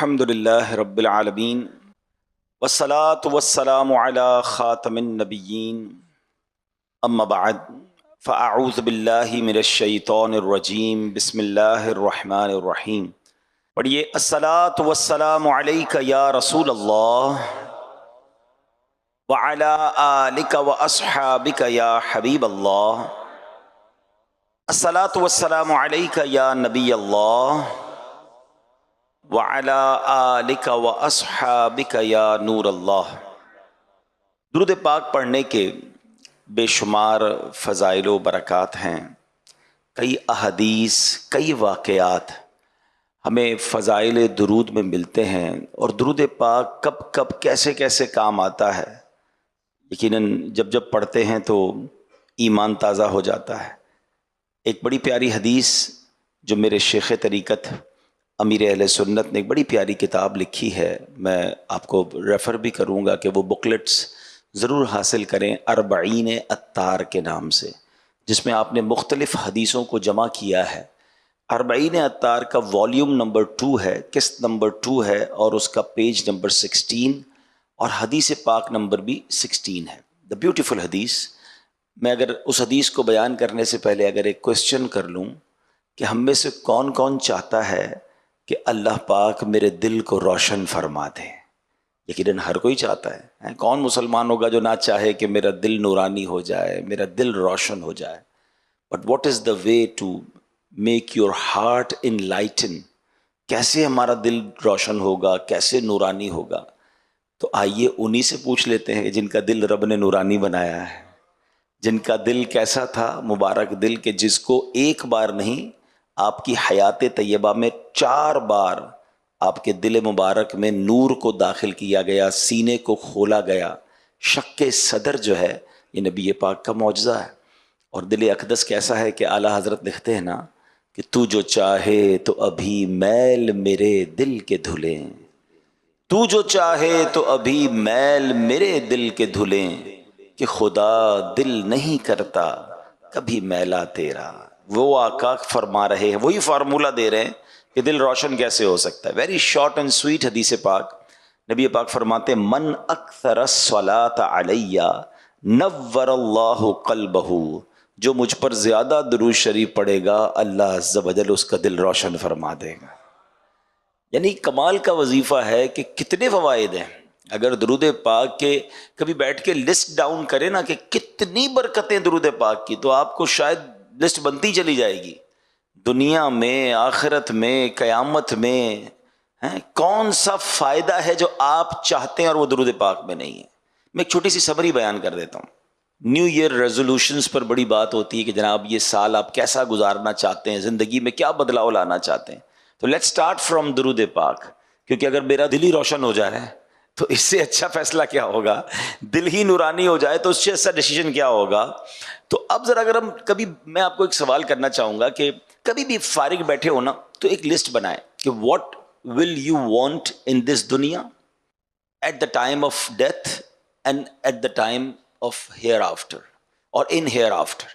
الحمدللہ رب العالمین والصلاة والسلام علی خاتم النبیین اما بعد فاعوذ باللہ من الشیطان الرجیم بسم اللہ الرحمن الرحیم۔ پڑھیے الصلاة والسلام علیک یا رسول اللہ وعلی آلک واصحابک یا حبیب اللہ۔ الصلاة والسلام علیک یا نبی اللہ وعلی آلک واصحابک یا نور اللہ۔ درود پاک پڑھنے کے بے شمار فضائل و برکات ہیں، کئی احادیث، کئی واقعات ہمیں فضائل درود میں ملتے ہیں، اور درود پاک کب کب کیسے کیسے کام آتا ہے یقیناً جب جب پڑھتے ہیں تو ایمان تازہ ہو جاتا ہے۔ ایک بڑی پیاری حدیث جو میرے شیخ طریقت امیر اہل سنت نے ایک بڑی پیاری کتاب لکھی ہے، میں آپ کو ریفر بھی کروں گا کہ وہ بکلیٹس ضرور حاصل کریں، اربعین عطار کے نام سے، جس میں آپ نے مختلف حدیثوں کو جمع کیا ہے۔ اربعین عطار کا والیوم نمبر 2 ہے، قسط نمبر 2 ہے، اور اس کا پیج نمبر 16 اور حدیث پاک نمبر بھی 16 ہے۔ دا بیوٹیفل حدیث۔ میں اگر اس حدیث کو بیان کرنے سے پہلے اگر ایک کوشچن کر لوں کہ ہم میں سے کون کون چاہتا ہے کہ اللہ پاک میرے دل کو روشن فرما دے؟ یقیناً ہر کوئی چاہتا ہے۔ کون مسلمان ہوگا جو نہ چاہے کہ میرا دل نورانی ہو جائے، میرا دل روشن ہو جائے؟ But what is the way to make your heart enlighten? کیسے ہمارا دل روشن ہوگا، کیسے نورانی ہوگا؟ تو آئیے انہی سے پوچھ لیتے ہیں جن کا دل رب نے نورانی بنایا ہے، جن کا دل کیسا تھا، مبارک دل کہ جس کو ایک بار نہیں، آپ کی حیات طیبہ میں 4 بار آپ کے دل مبارک میں نور کو داخل کیا گیا، سینے کو کھولا گیا۔ شق صدر جو ہے یہ نبی پاک کا معجزہ ہے۔ اور دل اقدس کیسا ہے کہ اعلیٰ حضرت لکھتے ہیں نا کہ تو جو چاہے تو ابھی میل میرے دل کے دھلیں، تو جو چاہے تو ابھی میل میرے دل کے دھلیں، کہ خدا دل نہیں کرتا کبھی میلا تیرا۔ وہ آقا فرما رہے ہیں، وہی فارمولہ دے رہے ہیں کہ دل روشن کیسے ہو سکتا ہے۔ ویری شارٹ اینڈ سویٹ حدیث پاک۔ نبی پاک فرماتے ہیں من اکثر الصلاۃ علی نور اللہ قلبہ، جو مجھ پر زیادہ درود شریف پڑھے گا اللہ عز و جل اس کا دل روشن فرما دے گا۔ یعنی کمال کا وظیفہ ہے کہ کتنے فوائد ہیں۔ اگر درود پاک کے کبھی بیٹھ کے لسٹ ڈاؤن کرے نا کہ کتنی برکتیں درود پاک کی، تو آپ کو شاید لسٹ بنتی چلی جائے گی۔ دنیا میں، آخرت میں، قیامت میں کون سا فائدہ ہے جو آپ چاہتے ہیں اور وہ درود پاک میں نہیں ہے؟ میں ایک چھوٹی سی سمری بیان کر دیتا ہوں۔ نیو ایئر ریزولوشنز پر بڑی بات ہوتی ہے کہ جناب یہ سال آپ کیسا گزارنا چاہتے ہیں، زندگی میں کیا بدلاؤ لانا چاہتے ہیں۔ تو لیٹس سٹارٹ فرام درود پاک، کیونکہ اگر میرا دل ہی روشن ہو جائے تو اس سے اچھا فیصلہ کیا ہوگا؟ دل ہی نورانی ہو جائے تو اس سے اچھا ڈیسیژن کیا ہوگا؟ تو اب ذرا اگر ہم کبھی، میں آپ کو ایک سوال کرنا چاہوں گا کہ کبھی بھی فارغ بیٹھے ہو نا تو ایک لسٹ بنائیں کہ what will you want in this دنیا at the time of death and at the time of hereafter, اور ان ہیئر آفٹر۔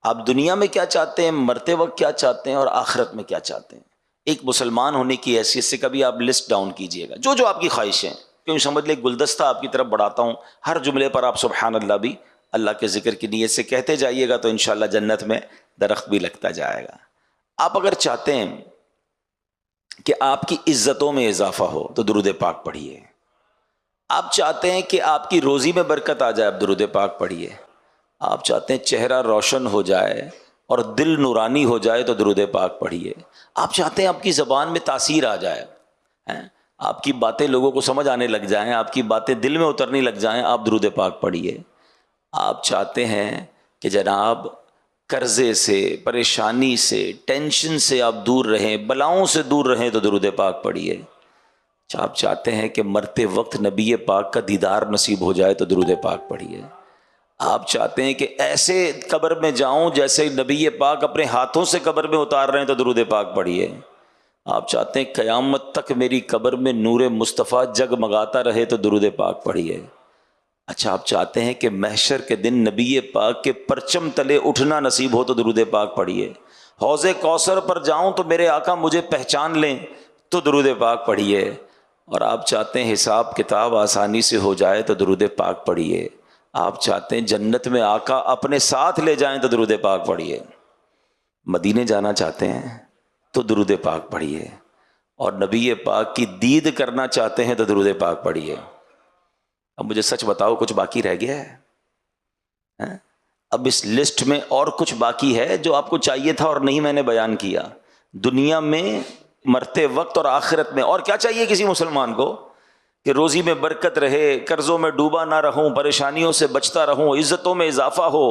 آپ دنیا میں کیا چاہتے ہیں، مرتے وقت کیا چاہتے ہیں، اور آخرت میں کیا چاہتے ہیں؟ ایک مسلمان ہونے کی حیثیت سے کبھی آپ لسٹ ڈاؤن کیجئے گا جو آپ کی خواہشیں ہیں۔ کیوں سمجھ لے گلدستہ آپ کی طرف بڑھاتا ہوں، ہر جملے پر آپ سبحان اللہ بھی اللہ کے ذکر کی نیت سے کہتے جائیے گا تو انشاءاللہ جنت میں درخت بھی لگتا جائے گا۔ آپ اگر چاہتے ہیں کہ آپ کی عزتوں میں اضافہ ہو تو درود پاک پڑھیے۔ آپ چاہتے ہیں کہ آپ کی روزی میں برکت آ جائے، آپ درود پاک پڑھیے۔ آپ چاہتے ہیں چہرہ روشن ہو جائے اور دل نورانی ہو جائے تو درود پاک پڑھیے۔ آپ چاہتے ہیں آپ کی زبان میں تاثیر آ جائے، آپ کی باتیں لوگوں کو سمجھ آنے لگ جائیں، آپ کی باتیں دل میں اترنے لگ جائیں، آپ درود پاک پڑھیے۔ آپ چاہتے ہیں کہ جناب قرضے سے، پریشانی سے، ٹینشن سے آپ دور رہیں، بلاؤں سے دور رہیں تو درود پاک پڑھیے۔ آپ چاہتے ہیں کہ مرتے وقت نبی پاک کا دیدار نصیب ہو جائے تو درود پاک پڑھیے۔ آپ چاہتے ہیں کہ ایسے قبر میں جاؤں جیسے نبی پاک اپنے ہاتھوں سے قبر میں اتار رہے ہیں تو درود پاک پڑھیے۔ آپ چاہتے ہیں قیامت تک میری قبر میں نور مصطفیٰ جگمگاتا رہے تو درود پاک پڑھیے۔ اچھا، آپ چاہتے ہیں کہ محشر کے دن نبی پاک کے پرچم تلے اٹھنا نصیب ہو تو درود پاک پڑھیے۔ حوض کوثر پر جاؤں تو میرے آقا مجھے پہچان لیں تو درود پاک پڑھیے، اور آپ چاہتے ہیں حساب کتاب آسانی سے ہو جائے تو درود پاک پڑھیے، آپ چاہتے ہیں جنت میں آقا اپنے ساتھ لے جائیں تو درود پاک پڑھیے، مدینے جانا چاہتے ہیں تو درود پاک پڑھیے، اور نبی پاک کی دید کرنا چاہتے ہیں تو درود پاک پڑھیے۔ اب مجھے سچ بتاؤ، کچھ باقی رہ گیا ہے؟ ہاں؟ اب اس لسٹ میں اور کچھ باقی ہے جو آپ کو چاہیے تھا اور نہیں میں نے بیان کیا؟ دنیا میں مرتے وقت اور آخرت میں اور کیا چاہیے کسی مسلمان کو؟ کہ روزی میں برکت رہے، قرضوں میں ڈوبا نہ رہوں، پریشانیوں سے بچتا رہوں، عزتوں میں اضافہ ہو،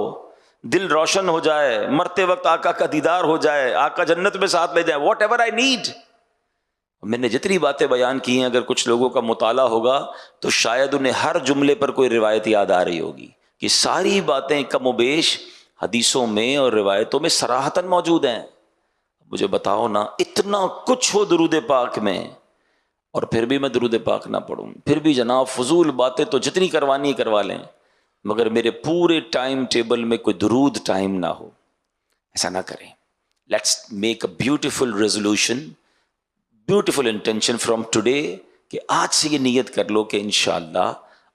دل روشن ہو جائے، مرتے وقت آقا کا دیدار ہو جائے، آقا جنت میں ساتھ لے جائے، واٹ ایور آئی نیڈ۔ میں نے جتنی باتیں بیان کی ہیں، اگر کچھ لوگوں کا مطالعہ ہوگا تو شاید انہیں ہر جملے پر کوئی روایت یاد آ رہی ہوگی، کہ ساری باتیں کم و بیش حدیثوں میں اور روایتوں میں صراحتاً موجود ہیں۔ مجھے بتاؤ نا، اتنا کچھ ہو درود پاک میں اور پھر بھی میں درود پاک نہ پڑھوں، پھر بھی جناب فضول باتیں تو جتنی کروانی ہے کروا لیں، مگر میرے پورے ٹائم ٹیبل میں کوئی درود ٹائم نہ ہو۔ ایسا نہ کریں۔ Let's make a beautiful resolution, beautiful intention from today, کہ آج سے یہ نیت کر لو کہ انشاءاللہ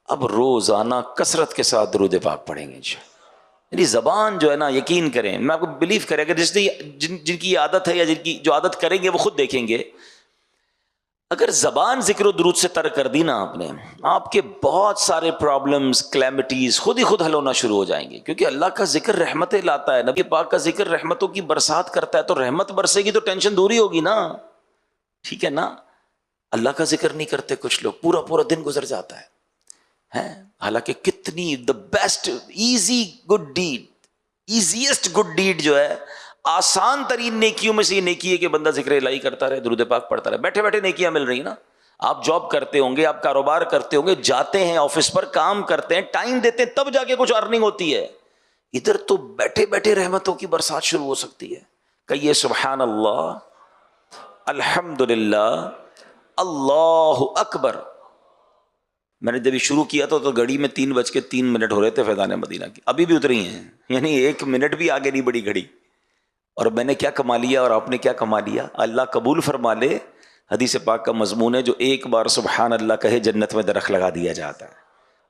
اب روزانہ کثرت کے ساتھ درود پاک پڑھیں گے انشاءاللہ۔ یعنی زبان جو ہے نا، یقین کریں، میں آپ کو بلیو کریں، اگر جن کی عادت ہے یا جن کی جو عادت کریں گے وہ خود دیکھیں گے، اگر زبان ذکر و درود سے ترک کر دی نا آپ نے، آپ کے بہت سارے پرابلمز، کلیمٹیز خود ہی خود حل ہونا شروع ہو جائیں گے، کیونکہ اللہ کا ذکر رحمتیں لاتا ہے، نبی پاک کا ذکر رحمتوں کی برسات کرتا ہے، تو رحمت برسے گی تو ٹینشن دوری ہوگی نا، ٹھیک ہے نا؟ اللہ کا ذکر نہیں کرتے کچھ لوگ، پورا پورا دن گزر جاتا ہے، حالانکہ کتنی the best easy good deed, easiest good deed جو ہے، آسان ترین نیکیوں میں سے یہ نیکی ہے کہ بندہ ذکر الہی کرتا رہے، درود پاک پڑھتا رہے، بیٹھے بیٹھے نیکیاں مل رہی ہیں نا۔ آپ جاب کرتے ہوں گے، آپ کاروبار کرتے ہوں گے، جاتے ہیں آفس پر، کام کرتے ہیں، ٹائم دیتے ہیں، تب جا کے کچھ ارننگ ہوتی ہے، ادھر تو بیٹھے بیٹھے رحمتوں کی برسات شروع ہو سکتی ہے۔ کہیے سبحان اللہ، الحمدللہ، اللہ اکبر۔ میں نے جب یہ شروع کیا تو گھڑی میں 3:03 ہو رہے تھے فیضان مدینہ کی، ابھی بھی اتری ہیں، یعنی 1 منٹ بھی آگے نہیں بڑھی گھڑی، اور میں نے کیا کما لیا اور آپ نے کیا کما لیا؟ اللہ قبول فرما لے۔ حدیث پاک کا مضمون ہے، جو ایک بار سبحان اللہ کہے جنت میں درخت لگا دیا جاتا ہے،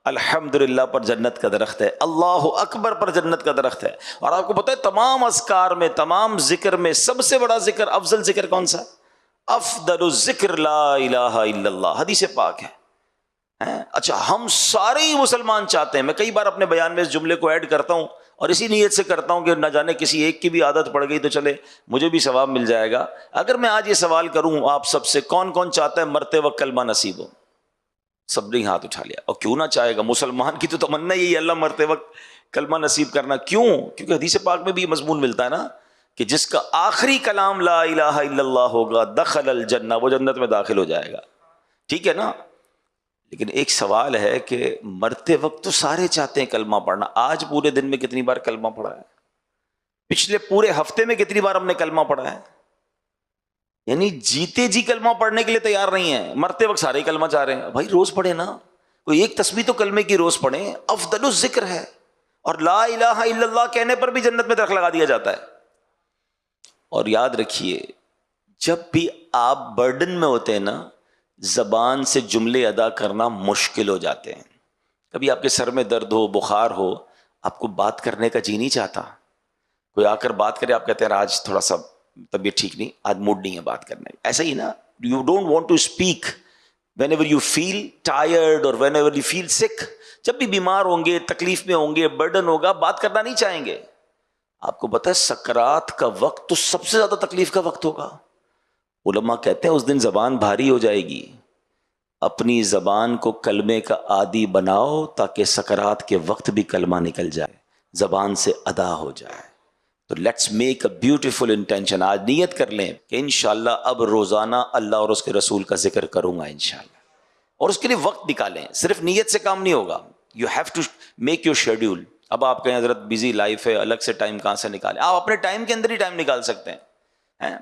الحمدللہ پر جنت کا درخت ہے، اللہ اکبر پر جنت کا درخت ہے۔ اور آپ کو پتہ ہے تمام اذکار میں، تمام ذکر میں سب سے بڑا ذکر، افضل ذکر کون سا؟ افضل الذکر لا الہ الا اللہ، حدیث پاک ہے۔ اچھا، ہم سارے ہی مسلمان چاہتے ہیں، میں کئی بار اپنے بیان میں اس جملے کو ایڈ کرتا ہوں اور اسی نیت سے کرتا ہوں کہ نہ جانے کسی ایک کی بھی عادت پڑ گئی تو چلے مجھے بھی ثواب مل جائے گا۔ اگر میں آج یہ سوال کروں آپ سب سے، کون کون چاہتا ہے مرتے وقت کلمہ نصیب ہو؟ سب نے ہاتھ اٹھا لیا، اور کیوں نہ چاہے گا، مسلمان کی تو تمنا یہی ہے اللہ مرتے وقت کلمہ نصیب کرنا۔ کیوں؟ کیونکہ حدیث پاک میں بھی یہ مضمون ملتا ہے نا، کہ جس کا آخری کلام لا الہ الا اللہ ہوگا دخل الجنہ، وہ جنت میں داخل ہو جائے گا، ٹھیک ہے نا؟ لیکن ایک سوال ہے کہ مرتے وقت تو سارے چاہتے ہیں کلمہ پڑھنا، آج پورے دن میں کتنی بار کلمہ پڑھا ہے؟ پچھلے پورے ہفتے میں کتنی بار ہم نے کلمہ پڑھا ہے؟ یعنی جیتے جی کلمہ پڑھنے کے لیے تیار نہیں ہے، مرتے وقت سارے کلمہ چاہ رہے ہیں۔ بھائی روز پڑھیں نا، کوئی ایک تسبیح تو کلمے کی روز پڑھیں، افضل الذکر ہے، اور لا الہ الا اللہ کہنے پر بھی جنت میں درخت لگا دیا جاتا ہے۔ اور یاد رکھیے، جب بھی آپ برڈن میں ہوتے ہیں نا، زبان سے جملے ادا کرنا مشکل ہو جاتے ہیں۔ کبھی آپ کے سر میں درد ہو، بخار ہو، آپ کو بات کرنے کا جی نہیں چاہتا، کوئی آ کر بات کرے، آپ کہتے ہیں آج تھوڑا سا طبیعت ٹھیک نہیں، آج موڈ نہیں ہے بات کرنے، ایسا ہی نا، you don't want to speak whenever you feel tired اور whenever you feel sick. جب بھی بیمار ہوں گے، تکلیف میں ہوں گے، برڈن ہوگا، بات کرنا نہیں چاہیں گے۔ آپ کو پتہ ہے سکرات کا وقت تو سب سے زیادہ تکلیف کا وقت ہوگا۔ علماء کہتے ہیں اس دن زبان بھاری ہو جائے گی، اپنی زبان کو کلمے کا عادی بناؤ تاکہ سکرات کے وقت بھی کلمہ نکل جائے، زبان سے ادا ہو جائے۔ تو let's make a beautiful intention, آج نیت کر لیں کہ انشاءاللہ اب روزانہ اللہ اور اس کے رسول کا ذکر کروں گا انشاءاللہ، اور اس کے لیے وقت نکالیں، صرف نیت سے کام نہیں ہوگا، you have to make your schedule. اب آپ کہیں حضرت بزی لائف ہے، الگ سے ٹائم کہاں سے نکالیں؟ آپ اپنے ٹائم کے اندر ہی ٹائم نکال سکتے ہیں۔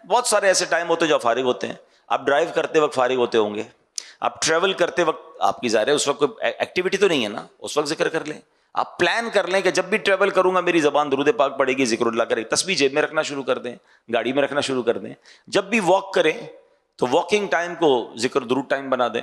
بہت سارے ایسے ٹائم ہوتے ہیں جو فارغ ہوتے ہیں، آپ ڈرائیو کرتے وقت فارغ ہوتے ہوں گے، آپ ٹریول کرتے وقت، آپ کی ظاہر ہے اس وقت کوئی ایکٹیویٹی تو نہیں ہے نا، اس وقت ذکر کر لیں۔ آپ پلان کر لیں کہ جب بھی ٹریول کروں گا میری زبان درود پاک پڑے گی، ذکر اللہ کرے، تسبیح جیب میں رکھنا شروع کر دیں، گاڑی میں رکھنا شروع کر دیں۔ جب بھی واک کریں تو واکنگ ٹائم کو ذکر درود ٹائم بنا دیں،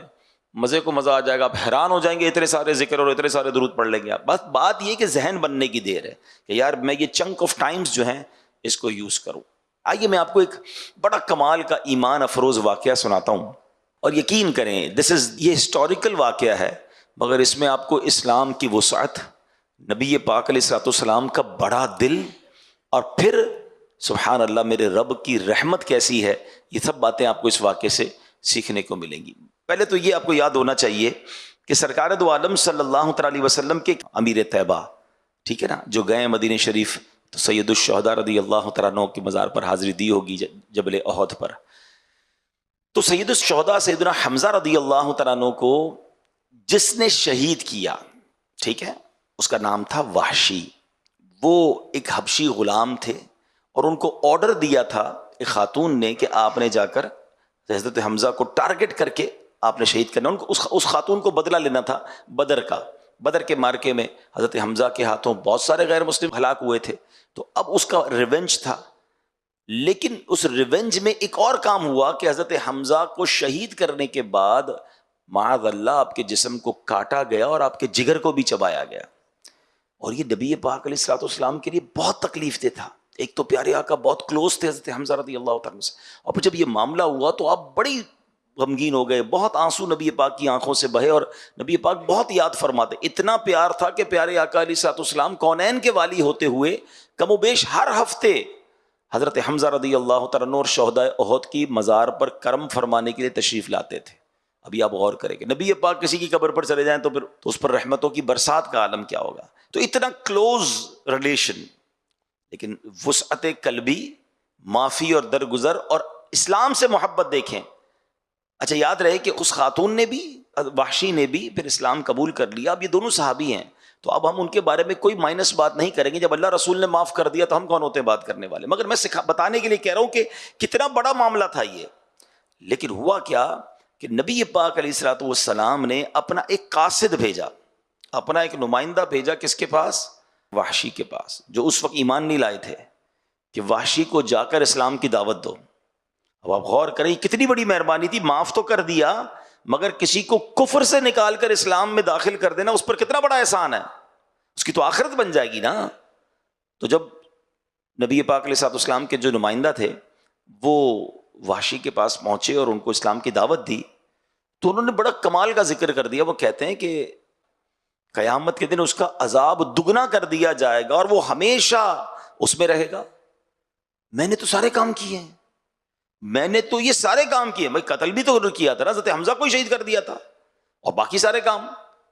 مزے کو مزہ آ جائے گا، آپ حیران ہو جائیں گے اتنے سارے ذکر اور اتنے سارے درود پڑھ لیں گے آپ. بس بات یہ کہ ذہن بننے کی دیر ہے کہ یار میں یہ چنک آف ٹائمز جو ہیں اس کو یوز کروں. آئیے میں آپ کو ایک بڑا کمال کا ایمان افروز واقعہ سناتا ہوں، اور یقین کریں یہ ہسٹوریکل واقعہ ہے، مگر اس میں آپ کو اسلام کی وسعت، نبی پاک علیہ الصلوۃ والسلام کا بڑا دل، اور پھر سبحان اللہ میرے رب کی رحمت کیسی ہے، یہ سب باتیں آپ کو اس واقعے سے سیکھنے کو ملیں گی. پہلے تو یہ آپ کو یاد ہونا چاہیے کہ سرکار دو عالم صلی اللہ تعالی وسلم کے امیر طیبہ، ٹھیک ہے نا، جو گئے مدینہ شریف تو سید الشہداء رضی اللہ تعالیٰ عنہ کی مزار پر حاضری دی ہوگی جبل احد پر. تو سید الشہداء سیدنا حمزہ رضی اللہ تعالیٰ عنہ کو جس نے شہید کیا، ٹھیک ہے، اس کا نام تھا وحشی. وہ ایک حبشی غلام تھے، اور ان کو آرڈر دیا تھا ایک خاتون نے کہ آپ نے جا کر حضرت حمزہ کو ٹارگٹ کر کے آپ نے شہید کرنا. ان کو اس خاتون کو بدلہ لینا تھا بدر کا. بدر کے مارکے میں حضرت حمزہ کے ہاتھوں بہت سارے غیر مسلم ہلاک ہوئے تھے، تو اب اس کا ریونج تھا. لیکن اس ریونج میں ایک اور کام ہوا کہ حضرت حمزہ کو شہید کرنے کے بعد معاذ اللہ آپ کے جسم کو کاٹا گیا اور آپ کے جگر کو بھی چبایا گیا. اور یہ نبی پاک علیہ الصلوۃ والسلام کے لیے بہت تکلیف دہ تھا. ایک تو پیارے آقا بہت کلوز تھے حضرت حمزہ رضی اللہ تعالیٰ سے، اور جب یہ معاملہ ہوا تو آپ بڑی غمگین ہو گئے، بہت آنسو نبی پاک کی آنکھوں سے بہے، اور نبی پاک بہت یاد فرماتے. اتنا پیار تھا کہ پیارے آقا علیہ الصلوۃ والسلام کونین کے والی ہوتے ہوئے کم و بیش ہر ہفتے حضرت حمزہ رضی اللہ تعالیٰ عنہ اور شہداء احد کی مزار پر کرم فرمانے کے لیے تشریف لاتے تھے. ابھی آپ غور کریں کہ نبی پاک کسی کی قبر پر چلے جائیں تو پھر تو اس پر رحمتوں کی برسات کا عالم کیا ہوگا. تو اتنا کلوز ریلیشن، لیکن وسعت قلبی، معافی اور درگزر اور اسلام سے محبت دیکھیں. اچھا یاد رہے کہ اس خاتون نے بھی، وحشی نے بھی پھر اسلام قبول کر لیا. اب یہ دونوں صحابی ہیں، تو اب ہم ان کے بارے میں کوئی مائنس بات نہیں کریں گے. جب اللہ رسول نے معاف کر دیا تو ہم کون ہوتے ہیں بات کرنے والے. مگر میں بتانے کے لیے کہہ رہا ہوں کہ کتنا بڑا معاملہ تھا یہ. لیکن ہوا کیا کہ نبی پاک علیہ الصلوۃ والسلام نے اپنا ایک قاصد بھیجا، اپنا ایک نمائندہ بھیجا. کس کے پاس؟ وحشی کے پاس، جو اس وقت ایمان نہیں لائے تھے، کہ وحشی کو جا کر اسلام کی دعوت دو. اب آپ غور کریں کتنی بڑی مہربانی تھی. معاف تو کر دیا، مگر کسی کو کفر سے نکال کر اسلام میں داخل کر دینا اس پر کتنا بڑا احسان ہے. اس کی تو آخرت بن جائے گی نا. تو جب نبی پاک علیہ الصلوۃ والسلام کے جو نمائندہ تھے وہ وحشی کے پاس پہنچے اور ان کو اسلام کی دعوت دی، تو انہوں نے بڑا کمال کا ذکر کر دیا. وہ کہتے ہیں کہ قیامت کے دن اس کا عذاب دگنا کر دیا جائے گا اور وہ ہمیشہ اس میں رہے گا. میں نے تو سارے کام کیے ہیں، میں نے تو یہ سارے کام کیے، میں قتل بھی تو کیا تھا نا، حضرت حمزہ کو ہی شہید کر دیا تھا، اور باقی سارے کام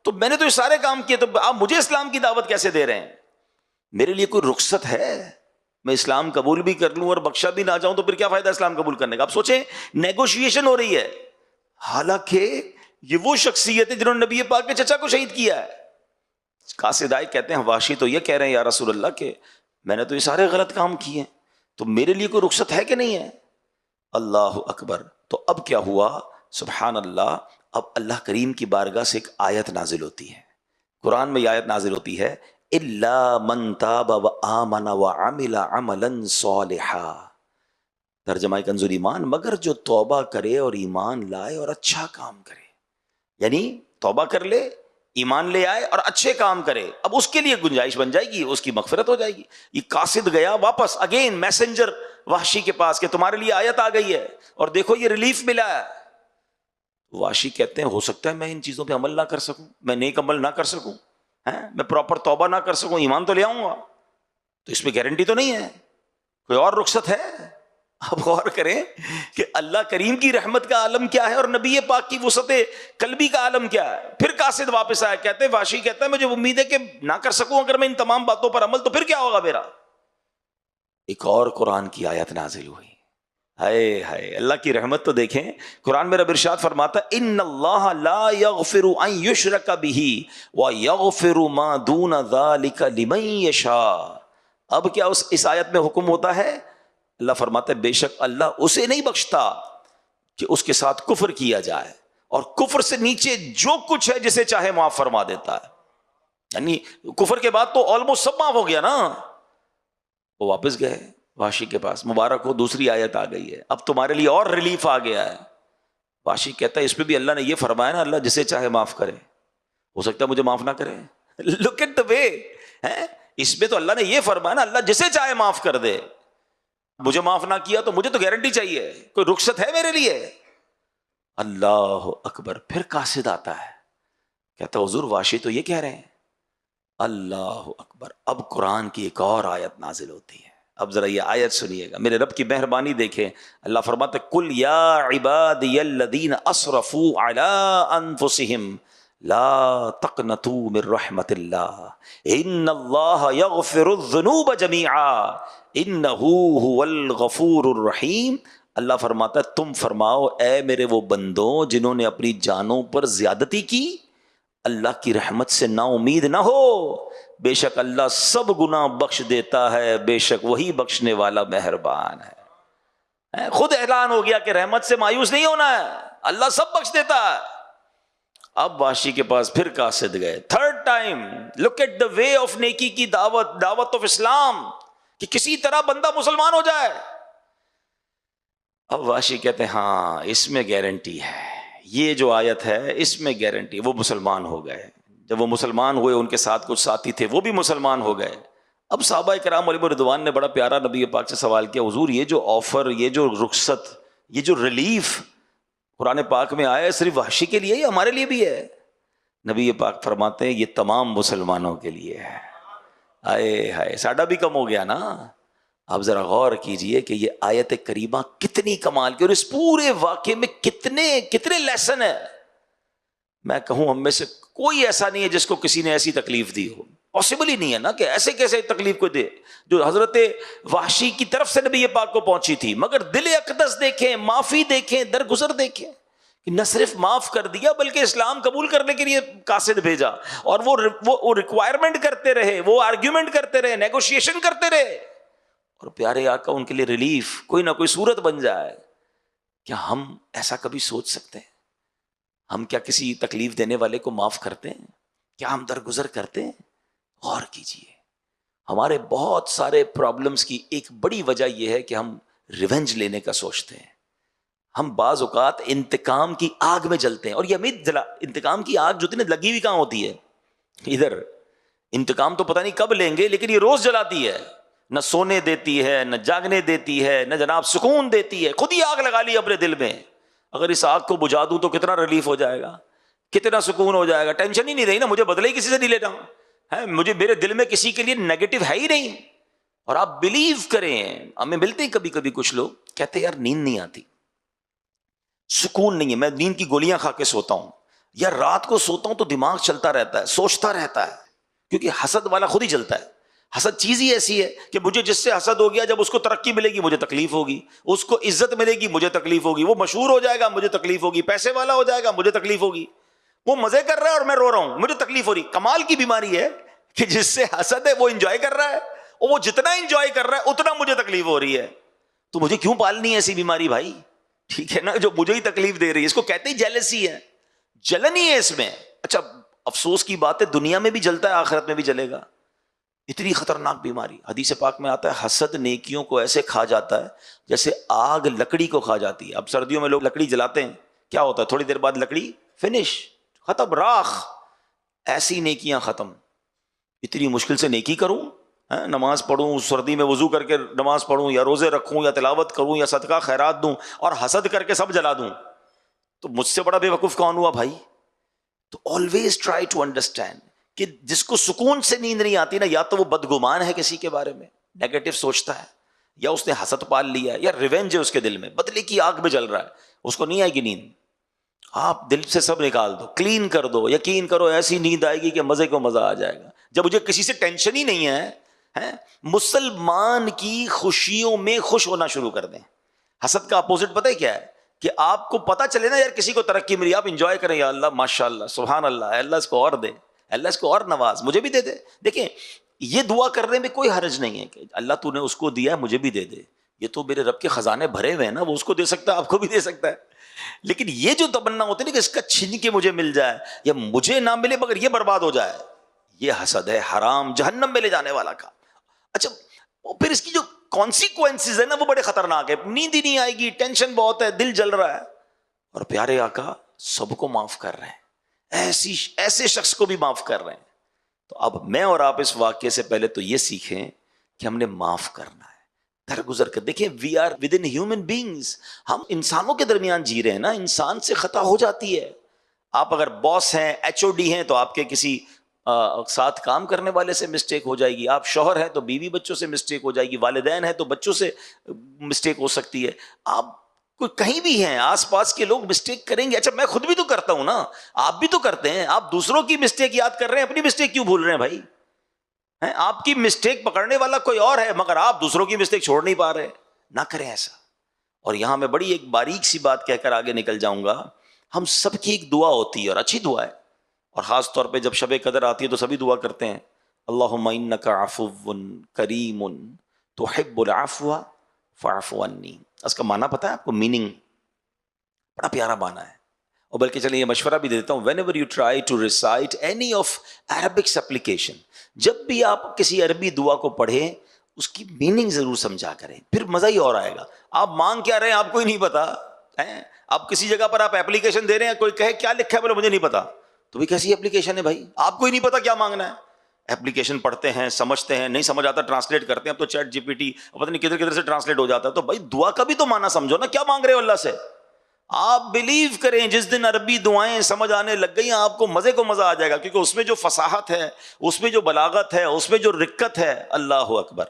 تو میں نے تو یہ سارے کام کیے، تو آپ مجھے اسلام کی دعوت کیسے دے رہے ہیں؟ میرے لیے کوئی رخصت ہے؟ میں اسلام قبول بھی کر لوں اور بخشا بھی نہ جاؤں تو پھر کیا فائدہ اسلام قبول کرنے کا؟ آپ سوچیں نیگوشیشن ہو رہی ہے، حالانکہ یہ وہ شخصیت ہے جنہوں نے نبی پاک کے چچا کو شہید کیا ہے. قاصدائے کہتے ہیں وحشی تو یہ کہہ رہے ہیں یا رسول اللہ کہ میں نے تو یہ سارے غلط کام کیے ہیں، تو میرے لیے کوئی رخصت ہے کہ نہیں ہے؟ اللہ اکبر. تو اب کیا ہوا؟ سبحان اللہ. اب اللہ کریم کی بارگاہ سے ایک آیت نازل ہوتی ہے. قرآن میں یہ آیت نازل ہوتی ہے الا من تاب وآمن وعمل عملا صالحا. ترجمہ کنز ایمان، مگر جو توبہ کرے اور ایمان لائے اور اچھا کام کرے. یعنی توبہ کر لے، ایمان لے آئے اور اچھے کام کرے، اب اس کے لیے گنجائش بن جائے گی، اس کی مغفرت ہو جائے گی. یہ قاصد گیا واپس اگین میسنجر وحشی کے پاس کہ تمہارے لیے آیت آ گئی ہے اور دیکھو یہ ریلیف ملا ہے. وحشی کہتے ہیں ہو سکتا ہے میں ان چیزوں پہ عمل نہ کر سکوں، میں نیک عمل نہ کر سکوں، میں پراپر توبہ نہ کر سکوں، ایمان تو لے آؤں گا، تو اس میں گارنٹی تو نہیں ہے، کوئی اور رخصت ہے؟ آپ غور کریں کہ اللہ کریم کی رحمت کا عالم کیا ہے اور نبی پاک کی وسعت قلبی کا عالم کیا ہے. پھر قاصد واپس آیا، کہتے ہیں وحشی کہتا ہے مجھے امید ہے کہ نہ کر سکوں اگر میں ان تمام باتوں پر عمل، تو پھر کیا ہوگا میرا؟ ایک اور قرآن کی آیت نازل ہوئی. ہائے ہائے، اللہ کی رحمت تو دیکھیں. قرآن میں رب ارشاد فرماتا ہے ان اللہ لا یغفر ان یشرک بہ ویغفر ما دون ذلک لمن یشاء. اب کیا اس آیت میں حکم ہوتا ہے؟ اللہ فرماتا ہے بے شک اللہ اسے نہیں بخشتا کہ اس کے ساتھ کفر کیا جائے، اور کفر سے نیچے جو کچھ ہے جسے چاہے معاف فرما دیتا ہے. یعنی کفر کے بعد تو آلموسٹ سب معاف ہو گیا نا. وہ واپس گئے وحشی کے پاس، مبارک ہو دوسری آیت آ گئی ہے، اب تمہارے لیے اور ریلیف آ گیا ہے. واشی کہتا ہے اس پہ بھی اللہ نے یہ فرمایا نا اللہ جسے چاہے معاف کرے، ہو سکتا ہے مجھے معاف نہ کرے. لک ایٹ دا وے، اس میں تو اللہ نے یہ فرمایا نا اللہ جسے چاہے معاف کر دے. مجھے معاف نہ کیا تو مجھے تو گارنٹی چاہیے، کوئی رخصت ہے میرے لیے؟ اللہ اکبر. پھر قاصد آتا ہے، کہتا حضور واشی تو یہ کہہ رہے ہیں. اللہ اکبر. اب قرآن کی ایک اور آیت نازل ہوتی ہے. اب ذرا یہ آیت سنیے گا، میرے رب کی مہربانی دیکھیں. اللہ فرماتے کل یا عبادی الذین اسرفوا علی انفسہم لا تقنطوا من رحمت اللہ ان اللہ یغفر الذنوب جمیعا انہ هو الغفور الرحیم. اللہ فرماتا ہے تم فرماؤ اے میرے وہ بندوں جنہوں نے اپنی جانوں پر زیادتی کی، اللہ کی رحمت سے نا امید نہ ہو، بے شک اللہ سب گناہ بخش دیتا ہے، بے شک وہی بخشنے والا مہربان ہے. خود اعلان ہو گیا کہ رحمت سے مایوس نہیں ہونا ہے، اللہ سب بخش دیتا ہے. اب واشی کے پاس پھر قاصد گئے، third time. Look at the way of نیکی کی دعوت آف اسلام، کہ کسی طرح بندہ مسلمان ہو جائے. اب واشی کہتے ہیں ہاں اس میں گارنٹی ہے، یہ جو آیت ہے اس میں گارنٹی. وہ مسلمان ہو گئے. جب وہ مسلمان ہوئے ان کے ساتھ کچھ ساتھی تھے وہ بھی مسلمان ہو گئے. اب صحابہ کرام علیہم رضوان نے بڑا پیارا نبی پاک سے سوال کیا، حضور یہ جو آفر، یہ جو رخصت، یہ جو ریلیف قرآن پاک میں آیا ہے صرف وحشی کے لیے یا ہمارے لیے بھی ہے؟ نبی پاک فرماتے ہیں یہ تمام مسلمانوں کے لیے ہے. آئے ہائے ساڈا بھی کم ہو گیا نا. آپ ذرا غور کیجئے کہ یہ آیت کریمہ کتنی کمال کی، اور اس پورے واقعے میں کتنے لیسن ہیں. میں کہوں ہم میں سے کوئی ایسا نہیں ہے جس کو کسی نے ایسی تکلیف دی ہو. پاسبل ہی نہیں ہے نا کہ ایسے کیسے تکلیف کو دے جو حضرت وحشی کی طرف سے نبی پاک کو پہنچی تھی. مگر دل اقدس دیکھیں، معافی دیکھیں، درگزر دیکھیں کہ نہ صرف معاف کر دیا بلکہ اسلام قبول کرنے کے لیے قاصد بھیجا. اور وہ ریکوائرمنٹ کرتے رہے، وہ آرگیومنٹ کرتے رہے، نیگوشیشن کرتے رہے. اور پیارے آقا ان کے لیے ریلیف کوئی نہ کوئی صورت بن جائے. کیا ہم ایسا کبھی سوچ سکتے ہیں؟ ہم کیا کسی تکلیف دینے والے کو معاف کرتے ہیں؟ کیا ہم درگزر کرتے ہیں؟ غور کیجئے. ہمارے بہت سارے پرابلمز کی ایک بڑی وجہ یہ ہے کہ ہم ریونج لینے کا سوچتے ہیں. ہم بعض اوقات انتقام کی آگ میں جلتے ہیں. اور یہ امید انتقام کی آگ جو تھی نا لگی ہوئی کہاں ہوتی ہے؟ ادھر. انتقام تو پتہ نہیں کب لیں گے لیکن یہ روز جلاتی ہے. نہ سونے دیتی ہے، نہ جاگنے دیتی ہے، نہ جناب سکون دیتی ہے. خود ہی آگ لگا لی اپنے دل میں. اگر اس آگ کو بجھا دوں تو کتنا ریلیف ہو جائے گا، کتنا سکون ہو جائے گا. ٹینشن ہی نہیں رہی نا، مجھے بدلے ہی کسی سے نہیں لینا ہے، مجھے میرے دل میں کسی کے لیے نیگیٹو ہے ہی نہیں. اور آپ بلیو کریں، ہمیں ملتے ہیں کبھی کبھی کچھ لوگ کہتے ہیں یار نیند نہیں آتی، سکون نہیں ہے، میں نیند کی گولیاں کھا کے سوتا ہوں، یا رات کو سوتا ہوں تو دماغ چلتا رہتا ہے، سوچتا رہتا ہے. کیونکہ حسد والا خود ہی جلتا ہے. حسد چیز ہی ایسی ہے کہ مجھے جس سے حسد ہو گیا، جب اس کو ترقی ملے گی مجھے تکلیف ہوگی، اس کو عزت ملے گی مجھے تکلیف ہوگی، وہ مشہور ہو جائے گا مجھے تکلیف ہوگی، پیسے والا ہو جائے گا مجھے تکلیف ہوگی، وہ مزے کر رہا ہے اور میں رو رہا ہوں مجھے تکلیف ہو رہی. کمال کی بیماری ہے کہ جس سے حسد ہے وہ انجوائے کر رہا ہے، اور وہ جتنا انجوائے کر رہا ہے اتنا مجھے تکلیف ہو رہی ہے. تو مجھے کیوں پالنی ہے ایسی بیماری بھائی؟ ٹھیک ہے نا، جو مجھے ہی تکلیف دے رہی ہے. اس کو کہتے ہی جیلسی ہے، جلن ہی ہے اس میں. اچھا افسوس کی بات ہے دنیا میں بھی جلتا ہے، آخرت میں بھی جلے گا. اتنی خطرناک بیماری. حدیث پاک میں آتا ہے حسد نیکیوں کو ایسے کھا جاتا ہے جیسے آگ لکڑی کو کھا جاتی ہے. اب سردیوں میں لوگ لکڑی جلاتے ہیں، کیا ہوتا ہے تھوڑی دیر بعد لکڑی فنش، ختم، راخ. ایسی نیکیاں ختم. اتنی مشکل سے نیکی کروں، نماز پڑھوں، سردی میں وضو کر کے نماز پڑھوں، یا روزے رکھوں، یا تلاوت کروں، یا صدقہ خیرات دوں، اور حسد کر کے سب جلا دوں، تو مجھ سے بڑا بے وقوف کون ہوا بھائی؟ تو آلویز ٹرائی ٹو انڈرسٹینڈ کہ جس کو سکون سے نیند نہیں آتی نا، یا تو وہ بدگمان ہے کسی کے بارے میں، نیگیٹو سوچتا ہے، یا اس نے حسد پال لیا ہے، یا ریونج ہے اس کے دل میں، بدلے کی آگ میں جل رہا ہے، اس کو نہیں آئے گی نیند. آپ دل سے سب نکال دو، کلین کر دو، یقین کرو ایسی نیند آئے گی کہ مزے کو مزہ آ جائے گا. جب مجھے کسی سے ٹینشن ہی نہیں ہے، مسلمان کی خوشیوں میں خوش ہونا شروع کر دیں. حسد کا اپوزٹ پتہ ہے کیا ہے؟ کہ آپ کو پتہ چلے نا یار کسی کو ترقی ملی، آپ انجوائے کریں، یا اللہ ماشاء اللہ سبحان اللہ، اللہ اس کو اور دے، اللہ اس کو اور نواز، مجھے بھی دے دے. دیکھیں یہ دعا کرنے میں کوئی حرج نہیں ہے کہ اللہ تو نے اس کو دیا ہے مجھے بھی دے دے. یہ تو میرے رب کے خزانے بھرے ہوئے ہیں نا، وہ اس کو دے سکتا ہے، آپ کو بھی دے سکتا ہے. لیکن یہ جو تمنا ہوتی ہے نا کہ اس کا چھین کے مجھے مل جائے، یا مجھے نہ ملے مگر یہ برباد ہو جائے، یہ حسد ہے، حرام، جہنم میں لے جانے والا کام. اچھا پھر اس کی جو کانسیکوینسز ہے نا وہ بڑے خطرناک ہے. نیند ہی نہیں آئے گی، ٹینشن بہت ہے، دل جل رہا ہے. اور پیارے آقا سب کو معاف کر رہے ہیں، ایسے شخص کو بھی معاف کر رہے ہیں. تو اب میں اور آپ اس واقعے سے پہلے تو یہ سیکھیں کہ ہم نے معاف کرنا ہے، درگزر کر. دیکھیں we are with in human beings, ہم انسانوں کے درمیان جی رہے ہیں نا، انسان سے خطا ہو جاتی ہے. آپ اگر باس ہیں، ایچ او ڈی ہیں، تو آپ کے کسی ساتھ کام کرنے والے سے مسٹیک ہو جائے گی. آپ شوہر ہیں تو بیوی بچوں سے مسٹیک ہو جائے گی. والدین ہیں تو بچوں سے مسٹیک ہو سکتی ہے. آپ کوئی کہیں بھی ہیں، آس پاس کے لوگ مسٹیک کریں گے. اچھا میں خود بھی تو کرتا ہوں نا، آپ بھی تو کرتے ہیں. آپ دوسروں کی مسٹیک یاد کر رہے ہیں، اپنی مسٹیک کیوں بھول رہے ہیں بھائی؟ آپ کی مسٹیک پکڑنے والا کوئی اور ہے، مگر آپ دوسروں کی مسٹیک چھوڑ نہیں پا رہے. نہ کریں ایسا. اور یہاں میں بڑی ایک باریک سی بات کہہ کر آگے نکل جاؤں گا. ہم سب کی ایک دعا ہوتی ہے اور اچھی دعا ہے، اور خاص طور پہ جب شب قدر آتی ہے تو سبھی دعا کرتے ہیں، اللہم انک عفو کریم تحب العفو فاعف عنی. اس کا معنی پتہ ہے آپ کو؟ میننگ بڑا پیارا معنی ہے. اور بلکہ چلیں یہ مشورہ بھی دیتا ہوں، whenever you try to recite any of Arabic supplication، جب بھی آپ کسی عربی دعا کو پڑھیں اس کی میننگ ضرور سمجھا کریں، پھر مزہ ہی اور آئے گا. آپ مانگ کیا رہے ہیں آپ کو ہی نہیں پتا. آپ کسی جگہ پر آپ اپلیکیشن دے رہے ہیں، کوئی کہے کیا لکھا ہے، بولے مجھے نہیں پتا. تو بھی کیسی اپلیکیشن ہے بھائی؟ آپ کو ہی نہیں پتا کیا مانگنا ہے. اپلیکیشن پڑھتے ہیں، سمجھتے ہیں، نہیں سمجھ آتا ٹرانسلیٹ کرتے ہیں. اب تو چیٹ جی پی ٹی پتہ نہیں کدھر کدھر سے ٹرانسلیٹ ہو جاتا ہے. تو بھائی دعا کا بھی تو معنی سمجھو نا، کیا مانگ رہے ہو اللہ سے. آپ بلیو کریں جس دن عربی دعائیں سمجھ آنے لگ گئی آپ کو مزے کو مزہ آ جائے گا، کیونکہ اس میں جو فصاحت ہے، اس میں جو بلاغت ہے، اس میں جو رقت ہے، اللہ اکبر.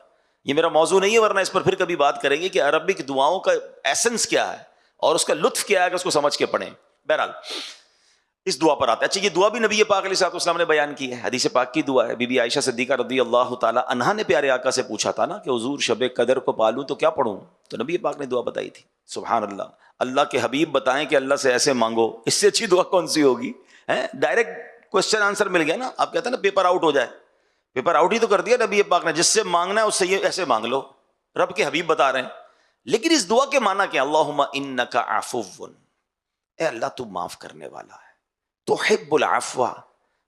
یہ میرا موضوع نہیں ہے، ورنہ اس پر پھر کبھی بات کریں گے کہ عربک دعاؤں کا ایسنس کیا ہے اور اس کا لطف کیا ہے کہ اس کو سمجھ کے پڑھیں. بہرحال اس دعا پر آتے ہیں. اچھا یہ دعا بھی نبی پاک علیہ الصلوۃ والسلام نے بیان کی ہے، حدیث پاک کی دعا ہے. بی بی عائشہ صدیقہ رضی اللہ تعالی عنہا نے پیارے آقا سے پوچھا تھا نا کہ حضور شب قدر کو پالوں تو کیا پڑھوں، تو نبی پاک نے دعا بتائی تھی. سبحان اللہ. اللہ کے حبیب بتائیں کہ اللہ سے ایسے مانگو، اس سے اچھی دعا کون سی ہوگی؟ ڈائریکٹ کوشچن آنسر مل گیا نا. آپ کہتے ہیں نا پیپر آؤٹ ہو جائے، پیپر آؤٹ ہی تو کر دیا نبی پاک نے. جس سے مانگنا ہے اس سے یہ ایسے مانگ لو، رب کے حبیب بتا رہے ہیں. لیکن اس دعا کے معنی کیا؟ اللہم انک عفو، اے اللہ تو معاف کرنے والا ہے، تحب العفو،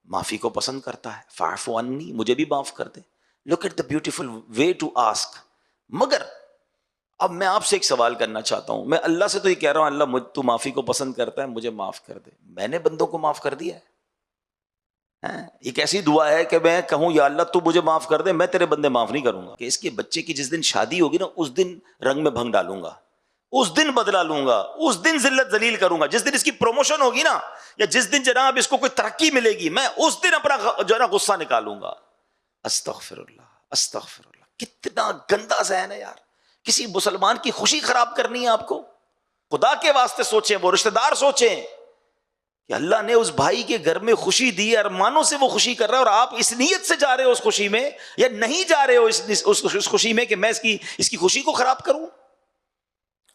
معافی کو پسند کرتا ہے، فاعف عنی، مجھے بھی معاف کر دے. Look at the beautiful way to ask. مگر اب میں آپ سے ایک سوال کرنا چاہتا ہوں. میں اللہ سے تو یہ کہہ رہا ہوں اللہ تو معافی کو پسند کرتا ہے، مجھے معاف کر دے. میں نے بندوں کو معاف کر دیا ہے؟ ایک ایسی دعا ہے کہ میں کہوں یا اللہ تو مجھے معاف کر دے، میں تیرے بندے معاف نہیں کروں گا. کہ اس کے بچے کی جس دن شادی ہوگی نا، اس دن رنگ میں بھنگ ڈالوں گا، اس دن بدلا لوں گا، اس دن ذلت ذلیل کروں گا. جس دن اس کی پروموشن ہوگی نا، یا جس دن جناب اس کو کوئی ترقی ملے گی، میں اس دن اپنا جو ہے نا غصہ نکالوں گا. استغفر اللہ، استغفر اللہ. کتنا گندا ذہن ہے یار. کسی مسلمان کی خوشی خراب کرنی ہے آپ کو؟ خدا کے واسطے سوچیں، وہ رشتہ دار سوچیں کہ اللہ نے اس بھائی کے گھر میں خوشی دی، ارمانوں سے وہ خوشی کر رہا ہے، اور آپ اس نیت سے جا رہے ہو اس خوشی میں، یا نہیں جا رہے ہو اس خوشی میں کہ میں اس کی خوشی کو خراب کروں.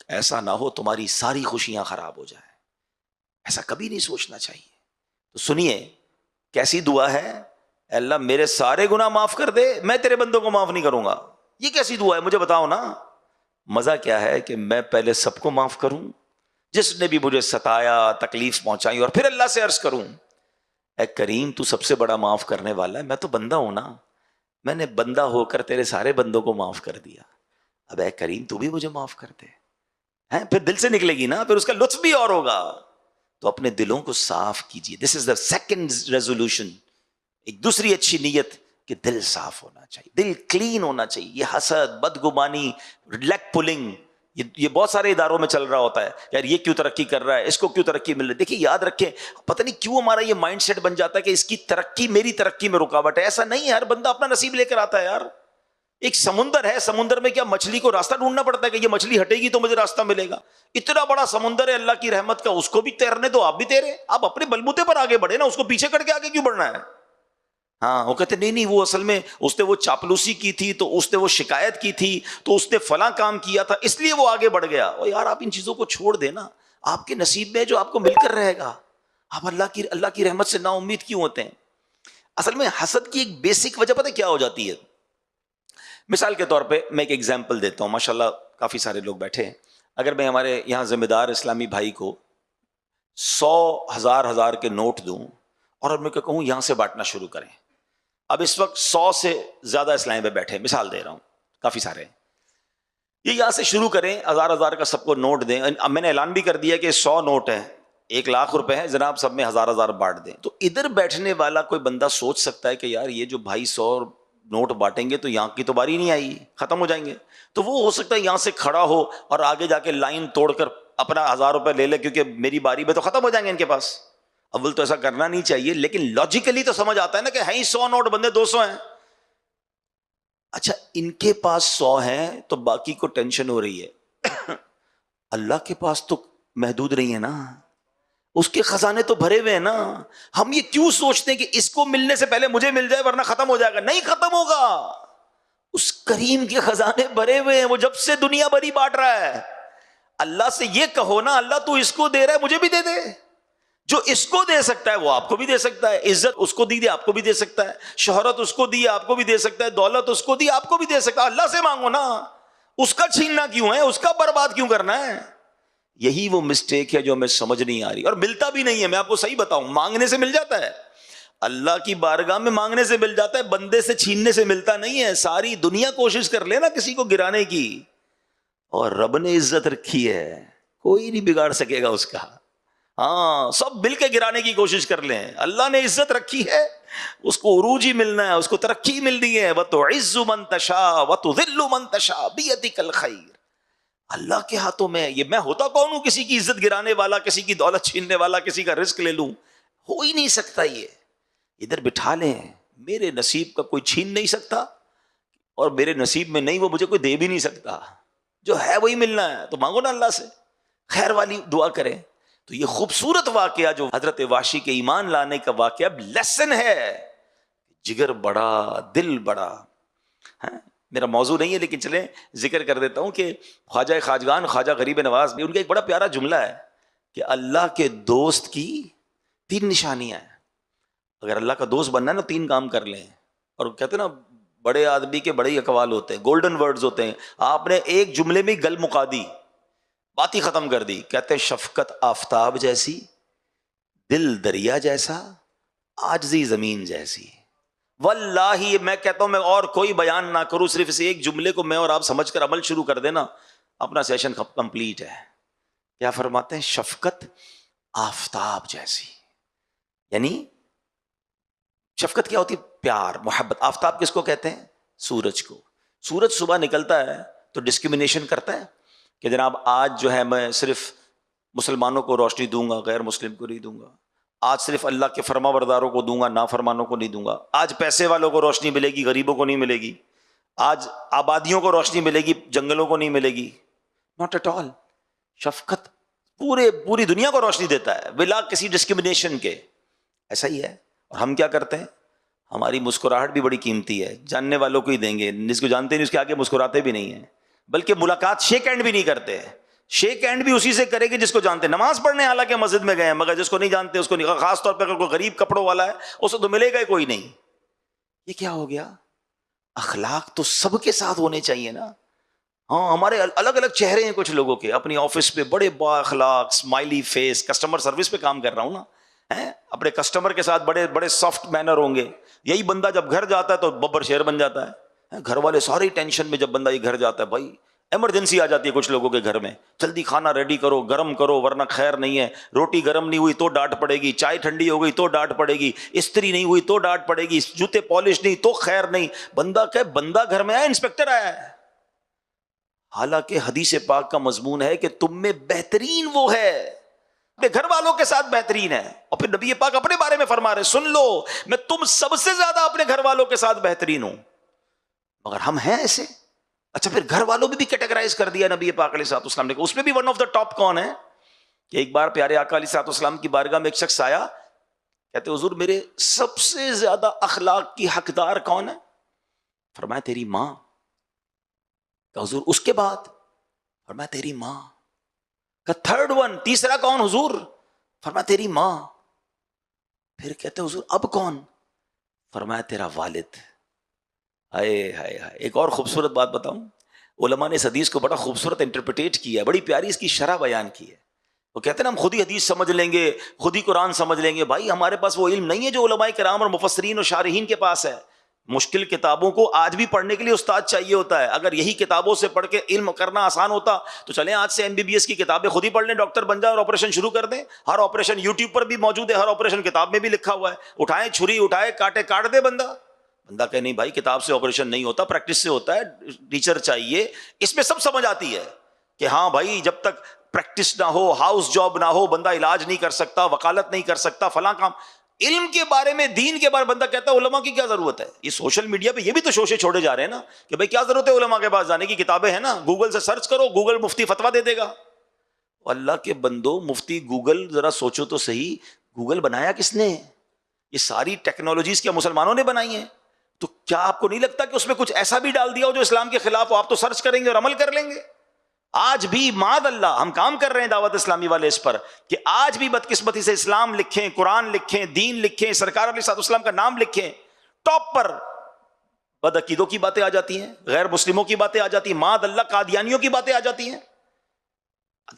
ایسا نہ ہو تمہاری ساری خوشیاں خراب ہو جائیں. ایسا کبھی نہیں سوچنا چاہیے. تو سنیے کیسی دعا ہے، اے اللہ میرے سارے گناہ معاف کر دے، میں تیرے بندوں کو معاف نہیں کروں گا. یہ کیسی دعا ہے مجھے بتاؤ نا. مزہ کیا ہے کہ میں پہلے سب کو معاف کروں، جس نے بھی مجھے ستایا، تکلیف پہنچائی، اور پھر اللہ سے عرض کروں اے کریم تو سب سے بڑا معاف کرنے والا ہے، میں تو بندہ ہوں نا، میں نے بندہ ہو کر تیرے سارے بندوں کو معاف کر دیا، اب اے کریم تو بھی مجھے معاف کر دے. پھر دل سے نکلے گی نا، پھر اس کا لطف بھی اور ہوگا. تو اپنے دلوں کو صاف کیجیے. دس از دا سیکنڈ ریزولوشن. ایک دوسری اچھی نیت کہ دل صاف ہونا چاہیے، دل کلین ہونا چاہیے. یہ حسد، بدگمانی، لیگ پولنگ، یہ بہت سارے اداروں میں چل رہا ہوتا ہے. یار یہ کیوں ترقی کر رہا ہے، اس کو کیوں ترقی مل رہی ہے. دیکھیے یاد رکھیں، پتہ نہیں کیوں ہمارا یہ مائنڈ سیٹ بن جاتا ہے کہ اس کی ترقی میری ترقی میں رکاوٹ ہے. ایسا نہیں ہے، ہر بندہ اپنا نصیب لے کر آتا ہے یار. ایک سمندر ہے، سمندر میں کیا مچھلی کو راستہ ڈھونڈنا پڑتا ہے کہ یہ مچھلی ہٹے گی تو مجھے راستہ ملے گا؟ اتنا بڑا سمندر ہے اللہ کی رحمت کا، اس کو بھی تیرنے دو، آپ بھی تیرے. آپ اپنے بلبوتے پر آگے بڑھے نا، اس کو پیچھے کر کے آگے کیوں بڑھنا ہے؟ وہ کہتے نہیں وہ اصل میں اس نے وہ چاپلوسی کی تھی، تو اس نے وہ شکایت کی تھی، تو اس نے فلاں کام کیا تھا، اس لیے وہ آگے بڑھ گیا. اور یار آپ ان چیزوں کو چھوڑ دینا، آپ کے نصیب میں جو آپ کو مل کر رہے گا. آپ اللہ کی رحمت سے نا امید کیوں ہوتے ہیں؟ اصل میں حسد کی ایک بیسک وجہ پتہ کیا ہو جاتی ہے؟ مثال کے طور پہ میں ایک ایگزامپل دیتا ہوں. ماشاءاللہ کافی سارے لوگ بیٹھے ہیں. اگر میں ہمارے یہاں ذمہ دار اسلامی بھائی کو 100,000 کے نوٹ دوں اور میں کہوں یہاں سے بانٹنا شروع کریں. اب اس وقت 100 سے زیادہ اسلامی پہ بیٹھے ہیں، مثال دے رہا ہوں، کافی سارے ہیں. یہ یہاں سے شروع کریں، ہزار ہزار کا سب کو نوٹ دیں. اب میں نے اعلان بھی کر دیا کہ 100 نوٹ ہیں، 1,00,000 روپے ہیں جناب، سب میں ہزار ہزار بانٹ دیں. تو ادھر بیٹھنے والا کوئی بندہ سوچ سکتا ہے کہ یار یہ جو بھائی 100 نوٹ بانٹیں گے تو یہاں کی تو باری نہیں آئی، ختم ہو جائیں گے. تو وہ ہو سکتا ہے یہاں سے کھڑا ہو اور آگے جا کے لائن توڑ کر اپنا 1,000 روپے لے لے، کیونکہ میری باری میں تو ختم ہو جائیں گے ان کے پاس. اول تو ایسا کرنا نہیں چاہیے، لیکن لاجیکلی تو سمجھ آتا ہے نا کہ ہیں 100 نوٹ، بندے 200 ہیں. اچھا ان کے پاس 100 ہیں تو باقی کو ٹینشن ہو رہی ہے. اللہ کے پاس تو محدود نہیں ہے نا، اس کے خزانے تو بھرے ہوئے ہیں نا. ہم یہ کیوں سوچتے ہیں کہ اس کو ملنے سے پہلے مجھے مل جائے ورنہ ختم ہو جائے گا؟ نہیں ختم ہوگا. اس کریم کے خزانے بھرے ہوئے ہیں، وہ جب سے دنیا بھری بانٹ رہا ہے. اللہ سے یہ کہو نا، اللہ تو اس کو دے رہا ہے مجھے بھی دے دے. جو اس کو دے سکتا ہے وہ آپ کو بھی دے سکتا ہے. عزت اس کو دی آپ کو بھی دے سکتا ہے، شہرت اس کو دی آپ کو بھی دے سکتا ہے، دولت اس کو دی آپ کو بھی دے سکتا ہے. اللہ سے مانگو نا، اس کا چھیننا کیوں ہے، اس کا برباد کیوں کرنا ہے؟ یہی وہ مسٹیک ہے جو ہمیں سمجھ نہیں آ رہی، اور ملتا بھی نہیں ہے. میں آپ کو صحیح بتاؤں، مانگنے سے مل جاتا ہے، اللہ کی بارگاہ میں مانگنے سے مل جاتا ہے، بندے سے چھیننے سے ملتا نہیں ہے. ساری دنیا کوشش کر لے نا کسی کو گرانے کی، اور رب نے عزت رکھی ہے، کوئی نہیں بگاڑ سکے گا اس کا. ہاں سب مل کے گرانے کی کوشش کر لیں، اللہ نے عزت رکھی ہے، اس کو عروج ہی ملنا ہے، اس کو ترقی ملنی ہے. وَتُعِزُّ مَن تَشَاءُ وَتُذِلُّ مَن تَشَاءُ بِيَدِكَ الْخَيْرُ. اللہ کے ہاتھوں میں. یہ میں ہوتا کون ہوں کسی کی عزت گرانے والا، کسی کی دولت چھیننے والا، کسی کا رزق لے لوں؟ ہو ہی نہیں سکتا. یہ ادھر بٹھا لیں، میرے نصیب کا کوئی چھین نہیں سکتا، اور میرے نصیب میں نہیں وہ مجھے کوئی دے بھی نہیں سکتا. جو ہے وہی ملنا ہے، تو مانگو نا اللہ سے، خیر والی دعا کریں. تو یہ خوبصورت واقعہ جو حضرت وحشی کے ایمان لانے کا واقعہ لیسن ہے. جگر بڑا، دل بڑا. میرا موضوع نہیں ہے لیکن چلیں ذکر کر دیتا ہوں کہ خواجہ خواجگان خواجہ غریب نواز بھی، ان کا ایک بڑا پیارا جملہ ہے کہ اللہ کے دوست کی 3 نشانیاں ہیں. اگر اللہ کا دوست بننا ہے نا 3 کام کر لیں. اور کہتے ہیں نا بڑے آدمی کے بڑے اقوال ہوتے ہیں، گولڈن ورڈز ہوتے ہیں. آپ نے ایک جملے میں گل مکا دی، بات ہی ختم کر دی. کہتے ہیں شفقت آفتاب جیسی، دل دریا جیسا، عاجزی زمین جیسی. واللہ میں کہتا ہوں میں اور کوئی بیان نہ کروں، صرف اس ایک جملے کو میں اور آپ سمجھ کر عمل شروع کر دینا، اپنا سیشن کمپلیٹ ہے. کیا فرماتے ہیں؟ شفقت آفتاب جیسی. یعنی شفقت کیا ہوتی ہے؟ پیار، محبت. آفتاب کس کو کہتے ہیں؟ سورج کو. سورج صبح نکلتا ہے تو ڈسکریمنیشن کرتا ہے کہ جناب آج جو ہے میں صرف مسلمانوں کو روشنی دوں گا، غیر مسلم کو نہیں دوں گا. آج صرف اللہ کے فرما برداروں کو دوں گا، نافرمانوں کو نہیں دوں گا. آج پیسے والوں کو روشنی ملے گی، غریبوں کو نہیں ملے گی. آج آبادیوں کو روشنی ملے گی، جنگلوں کو نہیں ملے گی. Not at all. شفقت پوری دنیا کو روشنی دیتا ہے بلا کسی ڈسکریمنیشن کے. ایسا ہی ہے. اور ہم کیا کرتے ہیں؟ ہماری مسکراہٹ بھی بڑی قیمتی ہے، جاننے والوں کو ہی دیں گے، جس کو جانتے نہیں اس کے آگے مسکراتے بھی نہیں ہیں، بلکہ ملاقات شیک ہینڈ بھی نہیں کرتے. شیک ہینڈ بھی اسی سے کرے گی جس کو جانتے. نماز پڑھنے حالانکہ مسجد میں گئے ہیں، مگر جس کو نہیں جانتے اس کو نہیں. خاص طور پہ اگر کوئی غریب کپڑوں والا ہے اسے تو ملے گا ہی کوئی نہیں. یہ کیا ہو گیا؟ اخلاق تو سب کے ساتھ ہونے چاہیے نا. ہاں ہمارے الگ الگ چہرے ہیں کچھ لوگوں کے. اپنی آفس پہ بڑے با اخلاق، اسمائلی فیس، کسٹمر سروس پہ کام کر رہا ہوں نا، اپنے کسٹمر کے ساتھ بڑے بڑے سافٹ مینر ہوں گے. یہی بندہ جب گھر جاتا ہے تو ببر شیر بن جاتا ہے. گھر والے ساری ٹینشن میں جب بندہ یہ گھر جاتا ہے، بھائی ایمرجنسی آ جاتی ہے کچھ لوگوں کے گھر میں، جلدی کھانا ریڈی کرو، گرم کرو ورنہ خیر نہیں ہے. روٹی گرم نہیں ہوئی تو ڈانٹ پڑے گی، چائے ٹھنڈی ہو گئی تو ڈانٹ پڑے گی، استری نہیں ہوئی تو ڈانٹ پڑے گی، جوتے پالش نہیں تو خیر نہیں. بندہ کہ بندہ گھر میں آیا، انسپیکٹر آیا ہے. حالانکہ حدیث پاک کا مضمون ہے کہ تم میں بہترین وہ ہے اپنے گھر والوں کے ساتھ بہترین ہے. اور پھر نبی پاک اپنے بارے میں فرما رہے، سن لو میں تم سب سے زیادہ اپنے گھر والوں کے ساتھ بہترین ہوں. مگر ہم ہیں ایسے. اچھا پھر گھر والوں بھی کیٹیگرائز کر دیا نبی پاک علیہ الصلوۃ والسلام نے. اس میں بھی ون آف دا ٹاپ کون ہے؟ کہ ایک بار پیارے آقا علیہ الصلوۃ والسلام کی بارگاہ میں ایک شخص آیا، کہتے حضور میرے سب سے زیادہ اخلاق کی حقدار کون ہے؟ فرمایا تیری ماں. کہ حضور اس کے بعد؟ فرمایا تیری ماں. کہ تھرڈ ون، تیسرا کون حضور؟ فرمایا تیری ماں. پھر کہتے حضور اب کون؟ فرمایا تیرا والد. ہائے ہائے ہائے. ایک اور خوبصورت بات بتاؤں، علماء نے اس حدیث کو بڑا خوبصورت انٹرپریٹ کیا ہے، بڑی پیاری اس کی شرح بیان کی ہے. وہ کہتے ہیں نا ہم خود ہی حدیث سمجھ لیں گے، خود ہی قرآن سمجھ لیں گے. بھائی ہمارے پاس وہ علم نہیں ہے جو علماء کرام اور مفسرین اور شارحین کے پاس ہے. مشکل کتابوں کو آج بھی پڑھنے کے لیے استاد چاہیے ہوتا ہے. اگر یہی کتابوں سے پڑھ کے علم کرنا آسان ہوتا تو چلیں آج سے MBBS کی کتابیں خود ہی پڑھ لیں, ڈاکٹر بن جائیں اور آپریشن شروع کر دیں. ہر آپریشن یوٹیوب پر بھی موجود ہے, ہر آپریشن کتاب میں بھی لکھا ہوا ہے. اٹھائیں چھری, اٹھائے کاٹے, کاٹ دے بندہ کہ نہیں بھائی کتاب سے آپریشن نہیں ہوتا, پریکٹس سے ہوتا ہے, ٹیچر چاہیے. اس میں سب سمجھ آتی ہے کہ ہاں بھائی جب تک پریکٹس نہ ہو, ہاؤس جاب نہ ہو, بندہ علاج نہیں کر سکتا, وکالت نہیں کر سکتا, فلاں کام. علم کے بارے میں, دین کے بارے میں بندہ کہتا ہے علماء کی کیا ضرورت ہے. یہ سوشل میڈیا پہ یہ بھی تو شوشے چھوڑے جا رہے ہیں نا کہ بھائی کیا ضرورت ہے علماء کے پاس جانے کی, کتابیں ہیں نا, گوگل سے سرچ کرو, گوگل مفتی فتویٰ دے دے گا. اللہ کے بندو, مفتی گوگل ذرا سوچو تو صحیح, گوگل بنایا کس نے؟ یہ ساری ٹیکنالوجیز کیا مسلمانوں نے بنائی ہیں؟ تو کیا آپ کو نہیں لگتا کہ اس میں کچھ ایسا بھی ڈال دیا ہو جو اسلام کے خلاف ہو؟ آپ تو سرچ کریں گے اور عمل کر لیں گے. آج بھی معاذ اللہ ہم کام کر رہے ہیں دعوت اسلامی والے اس پر کہ آج بھی بدقسمتی سے اسلام لکھیں, قرآن لکھیں, دین لکھیں, سرکار علیہ السلام کا نام لکھیں, ٹاپ پر بدعقیدوں کی باتیں آ جاتی ہیں, غیر مسلموں کی باتیں آ جاتی ہیں, معاذ اللہ قادیانیوں کی باتیں آ جاتی ہیں.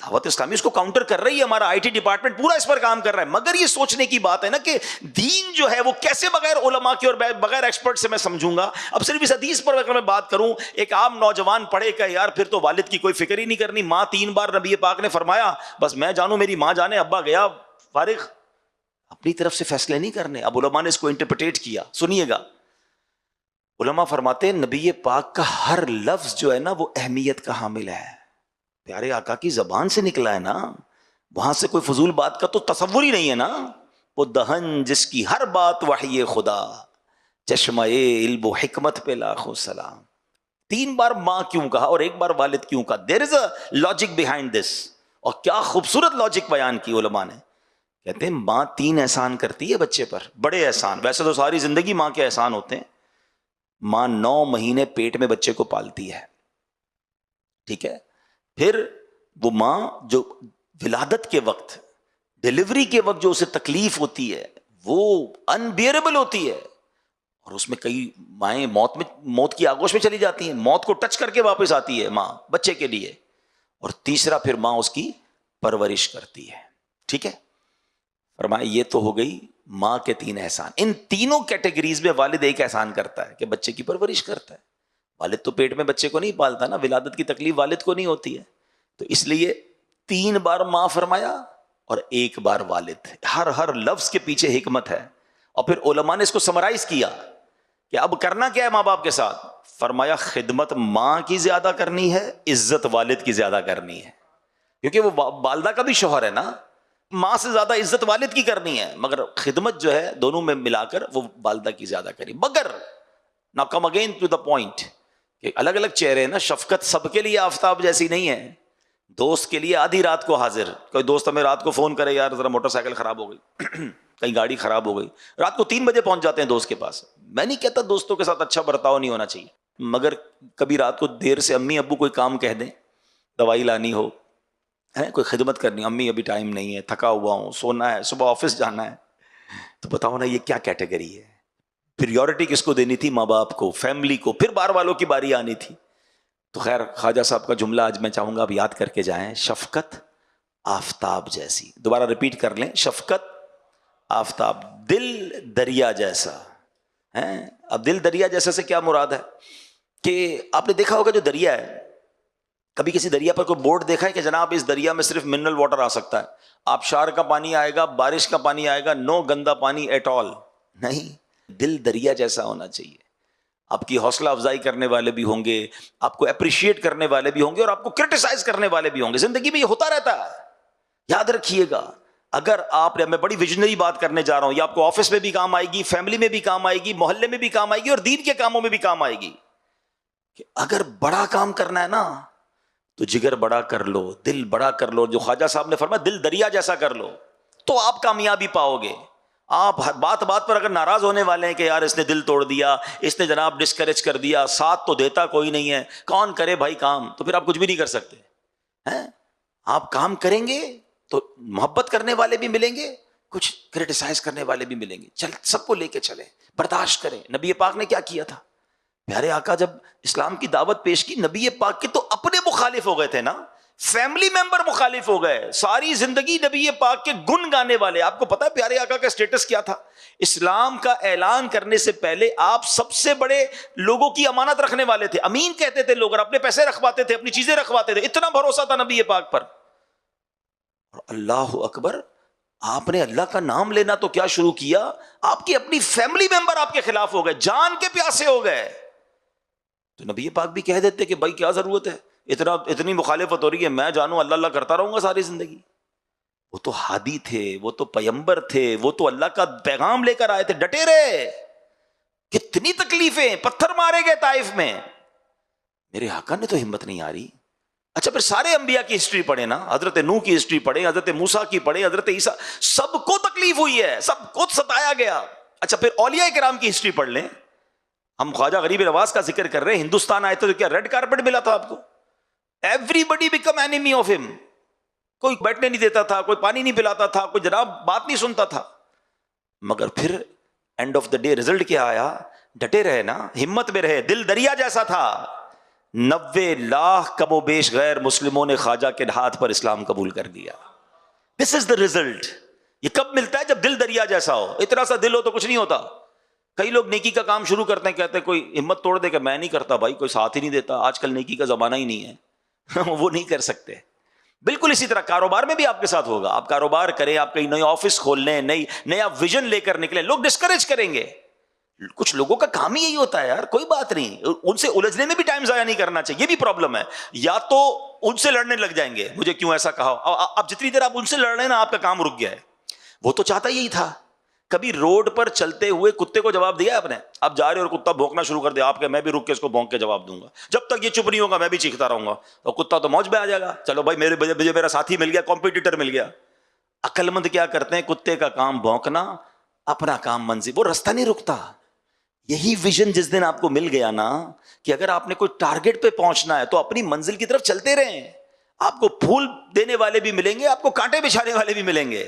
دعوت اسلامی اس کو کاؤنٹر کر رہی ہے, ہمارا IT ڈپارٹمنٹ پورا اس پر کام کر رہا ہے. مگر یہ سوچنے کی بات ہے نا کہ دین جو ہے وہ کیسے بغیر علماء کے اور بغیر ایکسپرٹ سے میں سمجھوں گا. اب صرف اس حدیث پر اگر میں بات کروں, ایک عام نوجوان پڑھے کہ یار پھر تو والد کی کوئی فکر ہی نہیں کرنی, ماں 3 بار نبی پاک نے فرمایا بس میں جانوں میری ماں جانے, ابا گیا فارغ, اپنی طرف سے فیصلے نہیں کرنے. اب علماء نے اس کو انٹرپریٹ کیا, سنیے گا. علماء فرماتے ہیں نبی پاک کا ہر لفظ جو ہے نا وہ اہمیت کا حامل ہے. پیارے آقا کی زبان سے نکلا ہے نا, وہاں سے کوئی فضول بات کا تو تصور ہی نہیں ہے نا. وہ دہن جس کی ہر بات وحی خدا, چشمہ علم و حکمت پہ لاکھوں سلام. 3 بار ماں کیوں کہا اور 1 بار والد کیوں کہا؟ دیر از اے لاجک بیہائنڈ دس. اور کیا خوبصورت لاجک بیان کی علماء نے. کہتے ہیں ماں 3 احسان کرتی ہے بچے پر, بڑے احسان. ویسے تو ساری زندگی ماں کے احسان ہوتے ہیں. ماں 9 مہینے پیٹ میں بچے کو پالتی ہے, ٹھیک ہے. پھر وہ ماں جو ولادت کے وقت, ڈیلیوری کے وقت جو اسے تکلیف ہوتی ہے وہ انبیئربل ہوتی ہے, اور اس میں کئی مائیں موت کی آگوش میں چلی جاتی ہیں, موت کو ٹچ کر کے واپس آتی ہے ماں بچے کے لیے. اور تیسرا پھر ماں اس کی پرورش کرتی ہے, ٹھیک ہے. فرمایا یہ تو ہو گئی ماں کے 3 احسان. ان تینوں کیٹیگریز میں والد ایک احسان کرتا ہے کہ بچے کی پرورش کرتا ہے. والد تو پیٹ میں بچے کو نہیں پالتا نا, ولادت کی تکلیف والد کو نہیں ہوتی ہے. تو اس لیے 3 بار ماں فرمایا اور 1 بار والد. ہر لفظ کے پیچھے حکمت ہے. اور پھر علماء نے اس کو سمرائز کیا کہ اب کرنا کیا ہے ماں باپ کے ساتھ. فرمایا خدمت ماں کی زیادہ کرنی ہے, عزت والد کی زیادہ کرنی ہے, کیونکہ وہ والدہ کا بھی شوہر ہے نا. ماں سے زیادہ عزت والد کی کرنی ہے, مگر خدمت جو ہے دونوں میں ملا کر وہ والدہ کی زیادہ کری. مگر نا come again to the point کہ الگ الگ چہرے ہیں نا. شفقت سب کے لیے آفتاب جیسی نہیں ہے. دوست کے لیے آدھی رات کو حاضر. کوئی دوست ہمیں رات کو فون کرے یار ذرا موٹر سائیکل خراب ہو گئی, کہیں گاڑی خراب ہو گئی, رات کو 3 بجے پہنچ جاتے ہیں دوست کے پاس. میں نہیں کہتا دوستوں کے ساتھ اچھا برتاؤ نہیں ہونا چاہیے, مگر کبھی رات کو دیر سے امی ابو کوئی کام کہہ دیں, دوائی لانی ہو, کوئی خدمت کرنی, امی ابھی ٹائم نہیں ہے, تھکا ہوا ہوں, سونا ہے, صبح آفس جانا ہے. تو بتاؤ نا یہ کیا کیٹیگری ہے. پریورٹی کس کو دینی تھی؟ ماں باپ کو, فیملی کو, پھر بار والوں کی باری آنی تھی. تو خیر خواجہ صاحب کا جملہ آج میں چاہوں گا اب یاد کر کے جائیں, شفقت آفتاب جیسی. دوبارہ ریپیٹ کر لیں, شفقت آفتاب, دل دریا جیسا. اب دل دریا جیسا سے کیا مراد ہے کہ آپ نے دیکھا ہوگا جو دریا ہے, کبھی کسی دریا پر کوئی بورڈ دیکھا ہے کہ جناب اس دریا میں صرف منرل واٹر آ سکتا ہے, آبشار کا پانی آئے گا, بارش کا پانی آئے گا, نو گندا پانی ایٹ آل نہیں. دل دریا جیسا ہونا چاہیے. آپ کی حوصلہ افزائی کرنے والے بھی ہوں گے, آپ کو اپریشیٹ کرنے والے بھی ہوں گے, اور آپ کو کرٹیسائز کرنے والے بھی ہوں گے. زندگی میں یہ ہوتا رہتا ہے, یاد رکھیے گا. اگر آپ نے, میں بڑی ویژنری بات کرنے جا رہا ہوں, یہ آپ کو آفس میں بھی کام آئے گی, فیملی میں بھی کام آئے گی, محلے میں بھی کام آئے گی, اور دین کے کاموں میں بھی کام آئے گی, کہ اگر بڑا کام کرنا ہے نا تو جگر بڑا کر لو, دل بڑا کر لو. جو خواجہ صاحب نے فرمایا دل دریا جیسا کر لو, تو آپ کامیابی پاؤ گے. آپ بات بات پر اگر ناراض ہونے والے ہیں کہ یار اس نے دل توڑ دیا, اس نے جناب ڈسکریج کر دیا, ساتھ تو دیتا کوئی نہیں ہے, کون کرے بھائی کام, تو پھر آپ کچھ بھی نہیں کر سکتے ہیں. آپ کام کریں گے تو محبت کرنے والے بھی ملیں گے, کچھ کرٹیسائز کرنے والے بھی ملیں گے. چل سب کو لے کے چلیں, برداشت کریں. نبی پاک نے کیا کیا تھا؟ پیارے آقا جب اسلام کی دعوت پیش کی, نبی پاک کے تو اپنے مخالف ہو گئے تھے نا, فیملی ممبر مخالف ہو گئے، ساری زندگی نبی پاک کے گن گانے والے. آپ کو پتا ہے پیارے آقا کا سٹیٹس کیا تھا؟ اسلام کا اعلان کرنے سے پہلے آپ سب سے بڑے لوگوں کی امانت رکھنے والے تھے. امین کہتے تھے لوگ، اور اپنے پیسے رکھواتے تھے، اپنی چیزیں رکھواتے تھے. اتنا بھروسہ تھا نبی پاک پر. اور اللہ اکبر، آپ نے اللہ کا نام لینا تو کیا شروع کیا، آپ کی اپنی فیملی ممبر آپ کے خلاف ہو گئے، جان کے پیاسے ہو گئے. تو نبی پاک بھی کہہ دیتے کہ بھائی کیا ضرورت ہے، اتنی مخالفت ہو رہی ہے، میں جانوں اللہ اللہ کرتا رہوں گا ساری زندگی. وہ تو ہادی تھے، وہ تو پیمبر تھے، وہ تو اللہ کا پیغام لے کر آئے تھے، ڈٹے رہے. کتنی تکلیفیں، پتھر مارے گئے طائف میں، میرے آقا نے تو ہمت نہیں آ رہی. اچھا پھر سارے انبیاء کی ہسٹری پڑھیں نا، حضرت نوح کی ہسٹری پڑھیں، حضرت موسیٰ کی پڑھیں، حضرت عیسیٰ، سب کو تکلیف ہوئی ہے، سب کو ستایا گیا. اچھا پھر اولیاء کرام کی ہسٹری پڑھ لیں. ہم خواجہ غریب نواز کا ذکر کر رہے ہیں، ہندوستان آئے تو کیا ریڈ کارپٹ ملا تھا آپ کو؟ Everybody become enemy of him. کوئی بیٹھنے نہیں دیتا تھا، کوئی پانی نہیں پلاتا تھا، کوئی جناب بات نہیں سنتا تھا. مگر پھر and of the day result کیا آیا؟ ڈٹے رہے نا، ہمت میں رہے، دل دریا جیسا تھا. 90 لاکھ کم و بیش غیر مسلموں نے خواجہ کے ہاتھ پر اسلام قبول کر دیا. دس از دا ریزلٹ. یہ کب ملتا ہے؟ جب دل دریا جیسا ہو. اتنا سا دل ہو تو کچھ نہیں ہوتا. کئی لوگ نیکی کا کام شروع کرتے ہیں، کہتے ہیں کوئی ہمت توڑ دے کہ میں نہیں کرتا، بھائی کوئی ساتھ ہی نہیں دیتا، آج کل نیکی کا زمانہ ہی نہیں ہے. وہ نہیں کر سکتے. بالکل اسی طرح کاروبار میں بھی آپ کے ساتھ ہوگا. آپ کاروبار کریں، آپ کہیں نئی آفس کھول لیں، نیا ویژن لے کر نکلیں، لوگ ڈسکریج کریں گے. کچھ لوگوں کا کام ہی یہی ہوتا ہے یار، کوئی بات نہیں، ان سے الجھنے میں بھی ٹائم ضائع نہیں کرنا چاہیے. یہ بھی پرابلم ہے. یا تو ان سے لڑنے لگ جائیں گے، مجھے کیوں ایسا کہا. اب جتنی دیر آپ ان سے لڑ رہے ہیں نا، آپ کا کام رک گیا ہے. وہ تو چاہتا یہی تھا. کبھی روڈ پر چلتے ہوئے کتے کو جواب دیا آپ نے؟ آپ جا رہے اور کتا بھونکنا شروع کر دیا، آپ کہ میں بھی رک کے اس کو بھونک کے جواب دوں گا، جب تک یہ چپ نہیں ہوگا میں بھی چیختا رہوں گا. اور کتا تو موج پہ آ جائے گا، چلو بھائی میرا ساتھی مل گیا، کمپیٹیٹر مل گیا. عقل مند کیا کرتے ہیں؟ کتے کا کام بھونکنا، اپنا کام منزل. وہ رستہ نہیں رکتا. یہی ویژن جس دن آپ کو مل گیا نا، کہ اگر آپ نے کوئی ٹارگٹ پہ پہنچنا ہے تو اپنی منزل کی طرف چلتے رہیں. آپ کو پھول دینے والے بھی ملیں گے، آپ کو کانٹے بچھانے والے بھی ملیں گے،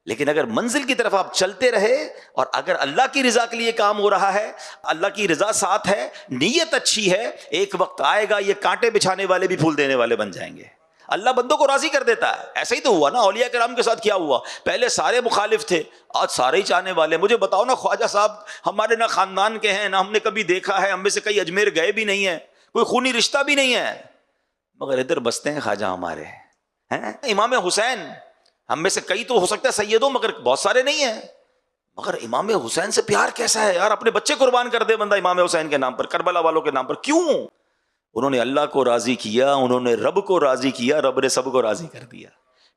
لیکن اگر منزل کی طرف آپ چلتے رہے، اور اگر اللہ کی رضا کے لیے کام ہو رہا ہے، اللہ کی رضا ساتھ ہے، نیت اچھی ہے، ایک وقت آئے گا یہ کانٹے بچھانے والے بھی پھول دینے والے بن جائیں گے. اللہ بندوں کو راضی کر دیتا ہے. ایسا ہی تو ہوا نا اولیاء کرام کے ساتھ. کیا ہوا؟ پہلے سارے مخالف تھے، آج سارے ہی چاہنے والے. مجھے بتاؤ نا، خواجہ صاحب ہمارے نہ خاندان کے ہیں، نہ ہم نے کبھی دیکھا ہے، ہم میں سے کئی اجمیر گئے بھی نہیں ہیں، کوئی خونی رشتہ بھی نہیں ہے، مگر ادھر بستے ہیں خواجہ ہمارے ہیں. امام حسین ہم میں سے کئی تو ہو سکتا ہے سیدوں، مگر بہت سارے نہیں ہیں. مگر امام حسین سے پیار کیسا ہے یار، اپنے بچے قربان کر دے بندہ امام حسین کے نام پر، کربلا والوں کے نام پر. کیوں؟ انہوں نے اللہ کو راضی کیا، انہوں نے رب کو راضی کیا، رب نے سب کو راضی کر دیا.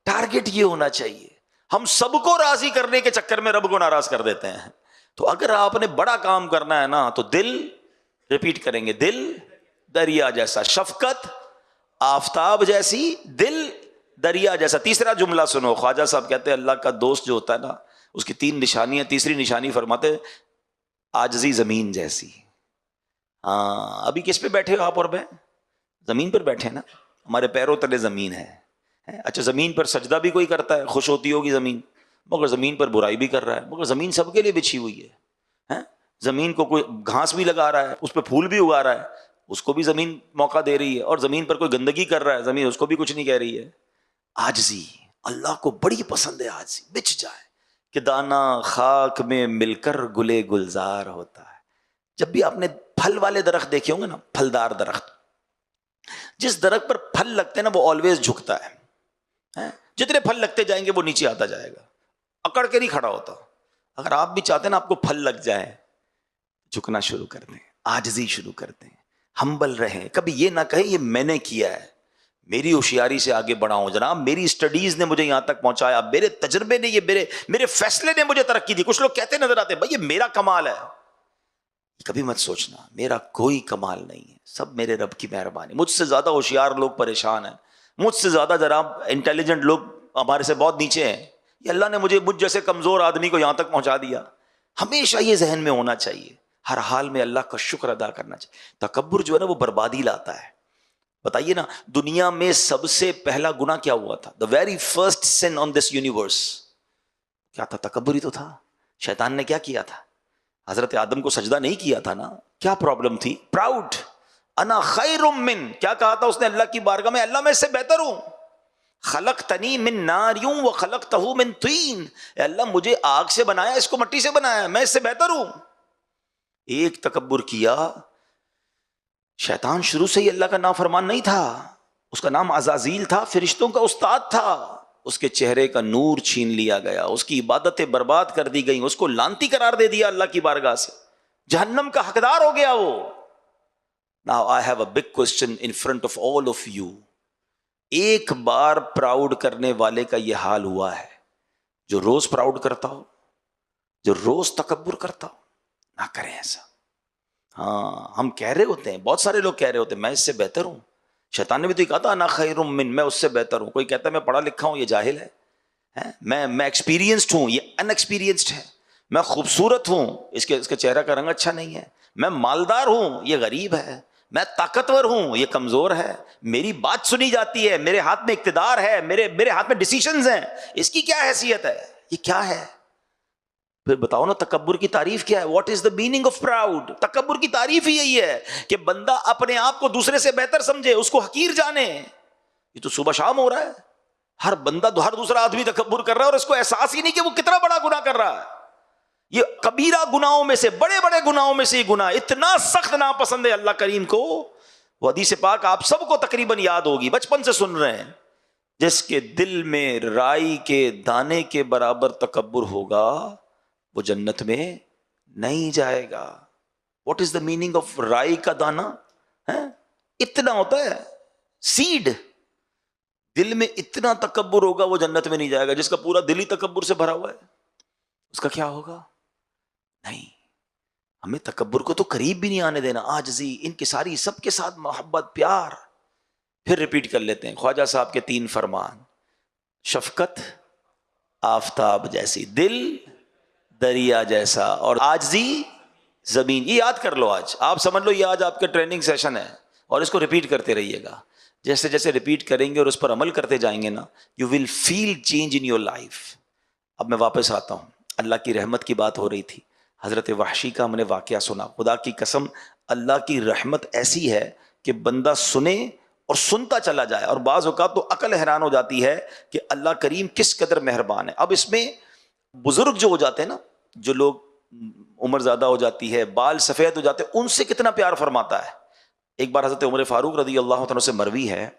ٹارگٹ یہ ہونا چاہیے. ہم سب کو راضی کرنے کے چکر میں رب کو ناراض کر دیتے ہیں. تو اگر آپ نے بڑا کام کرنا ہے نا، تو دل، ریپیٹ کریں گے، دل دریا جیسا، شفقت آفتاب جیسی، دل دریا جیسا. تیسرا جملہ سنو، خواجہ صاحب کہتے ہیں اللہ کا دوست جو ہوتا ہے نا، اس کی 3 نشانیاں. تیسری نشانی فرماتے عاجزی زمین جیسی. ہاں ابھی کس پہ بیٹھے ہو آپ اور میں؟ زمین پر بیٹھے نا، ہمارے پیروں تلے زمین ہے. اچھا زمین پر سجدہ بھی کوئی کرتا ہے، خوش ہوتی ہوگی زمین، مگر زمین پر برائی بھی کر رہا ہے. مگر زمین سب کے لیے بچھی ہوئی ہے. زمین کو کوئی گھاس بھی لگا رہا ہے، اس پہ پھول بھی اگا رہا ہے، اس کو بھی زمین موقع دے رہی ہے. اور زمین پر کوئی گندگی کر رہا ہے، زمین اس کو بھی کچھ نہیں کہہ رہی ہے. عاجزی اللہ کو بڑی پسند ہے. عاجزی بچ جائے کہ دانا خاک میں مل کر گلے گلزار ہوتا ہے. جب بھی آپ نے پھل والے درخت دیکھے ہوں گے نا، پھلدار درخت، جس درخت پر پھل لگتے ہیں نا وہ آلویز جھکتا ہے. جتنے پھل لگتے جائیں گے وہ نیچے آتا جائے گا، اکڑ کے نہیں کھڑا ہوتا. اگر آپ بھی چاہتے ہیں نا آپ کو پھل لگ جائے، جھکنا شروع کر دیں، عاجزی شروع کر دیں، ہمبل رہیں. کبھی یہ نہ کہیں یہ میں نے کیا ہے، میری ہوشیاری سے آگے بڑھا ہوں جناب، میری اسٹڈیز نے مجھے یہاں تک پہنچایا، میرے تجربے نے، یہ میرے فیصلے نے مجھے ترقی دی. کچھ لوگ کہتے نظر آتے ہیں بھائی یہ میرا کمال ہے. کبھی مت سوچنا میرا کوئی کمال نہیں ہے، سب میرے رب کی مہربانی. مجھ سے زیادہ ہوشیار لوگ پریشان ہیں، مجھ سے زیادہ جناب انٹیلیجنٹ لوگ ہمارے سے بہت نیچے ہیں. یہ اللہ نے مجھ جیسے کمزور آدمی کو یہاں تک پہنچا دیا. ہمیشہ یہ ذہن میں ہونا چاہیے، ہر حال میں اللہ کا شکر ادا کرنا چاہیے. تکبر جو ہے نا وہ بربادی لاتا ہے. بتائیے نا، دنیا میں سب سے پہلا گناہ کیا ہوا تھا؟ The very first sin on this universe کیا تھا؟ تکبر ہی تو تھا. شیطان نے کیا کیا تھا؟ حضرت آدم کو سجدہ نہیں کیا تھا نا. کیا پرابلم تھی؟ پراؤڈ. انا خیر من، کیا کہا تھا اس نے اللہ کی بارگاہ میں؟ اللہ میں اس سے بہتر ہوں. خلقتنی من نار وخلقتہ من طین، اے اللہ مجھے آگ سے بنایا، اس کو مٹی سے بنایا، میں اس سے بہتر ہوں۔ ایک تکبر کیا۔ شیطان شروع سے ہی اللہ کا نافرمان نہیں تھا، اس کا نام عزازیل تھا، فرشتوں کا استاد تھا۔ اس کے چہرے کا نور چھین لیا گیا، اس کی عبادتیں برباد کر دی گئیں، اس کو لعنتی قرار دے دیا اللہ کی بارگاہ سے، جہنم کا حقدار ہو گیا وہ۔ Now I have a big question in front of all of you۔ ایک بار پراؤڈ کرنے والے کا یہ حال ہوا ہے؟ جو روز پراؤڈ کرتا ہو، جو روز تکبر کرتا ہو، نہ کریں ایسا۔ ہاں ہم کہہ رہے ہوتے ہیں، بہت سارے لوگ کہہ رہے ہوتے ہیں میں اس سے بہتر ہوں۔ شیطان نے بھی تو کہا تھا انا خیر من، میں اس سے بہتر ہوں۔ کوئی کہتا ہے میں پڑھا لکھا ہوں، یہ جاہل ہے۔ میں ایکسپیرینسڈ ہوں، یہ ان ایکسپیرینسڈ ہے۔ میں خوبصورت ہوں، اس کے چہرہ کا رنگ اچھا نہیں ہے۔ میں مالدار ہوں، یہ غریب ہے۔ میں طاقتور ہوں، یہ کمزور ہے۔ میری بات سنی جاتی ہے، میرے ہاتھ میں اقتدار ہے، میرے ہاتھ میں ڈیسیشنز ہیں، اس کی کیا حیثیت ہے؟ یہ کیا ہے؟ پھر بتاؤ نا تکبر کی تعریف کیا ہے؟ What is the meaning of proud? تکبر کی تعریف ہی یہی ہے کہ بندہ اپنے آپ کو دوسرے سے بہتر سمجھے، اس کو حقیر جانے۔ یہ تو صبح شام ہو رہا ہے، ہر بندہ ہر دوسرا آدمی تکبر کر رہا ہے اور اس کو احساس ہی نہیں کہ وہ کتنا بڑا گناہ کر رہا ہے۔ یہ کبیرہ گناہوں میں سے، بڑے بڑے گناہوں میں سے یہ گناہ اتنا سخت ناپسند ہے اللہ کریم کو۔ وہ حدیث پاک آپ سب کو تقریباً یاد ہوگی، بچپن سے سن رہے ہیں۔ جس کے دل میں رائی کے دانے کے برابر تکبر ہوگا وہ جنت میں نہیں جائے گا۔ What is the meaning of رائی کا دانا؟ اتنا ہوتا ہے سیڈ، دل میں اتنا تکبر ہوگا وہ جنت میں نہیں جائے گا۔ جس کا پورا دل ہی تکبر سے بھرا ہوا ہے اس کا کیا ہوگا؟ نہیں، ہمیں تکبر کو تو قریب بھی نہیں آنے دینا۔ عاجزی، انکساری، سب کے ساتھ محبت، پیار۔ پھر ریپیٹ کر لیتے ہیں خواجہ صاحب کے 3 فرمان: شفقت آفتاب جیسی، دل دریا جیسا، اور عاجزی زمین۔ یہ یاد کر لو، آج آپ سمجھ لو یہ آج آپ کا ٹریننگ سیشن ہے، اور اس کو ریپیٹ کرتے رہیے گا۔ جیسے جیسے ریپیٹ کریں گے اور اس پر عمل کرتے جائیں گے نا، you will feel change in your life. اب میں واپس آتا ہوں، اللہ کی رحمت کی بات ہو رہی تھی۔ حضرت وحشی کا ہم نے واقعہ سنا۔ خدا کی قسم اللہ کی رحمت ایسی ہے کہ بندہ سنے اور سنتا چلا جائے، اور بعض اوقات تو عقل حیران ہو جاتی ہے کہ اللہ کریم کس قدر مہربان ہے۔ اب اس میں بزرگ جو ہو جاتے ہیں نا، جو لوگ عمر زیادہ ہو جاتی ہے، بال سفید ہو جاتے ہیں، ان سے کتنا پیار فرماتا ہے۔ ایک بار حضرت عمر فاروق رضی اللہ عنہ سے مروی ہے،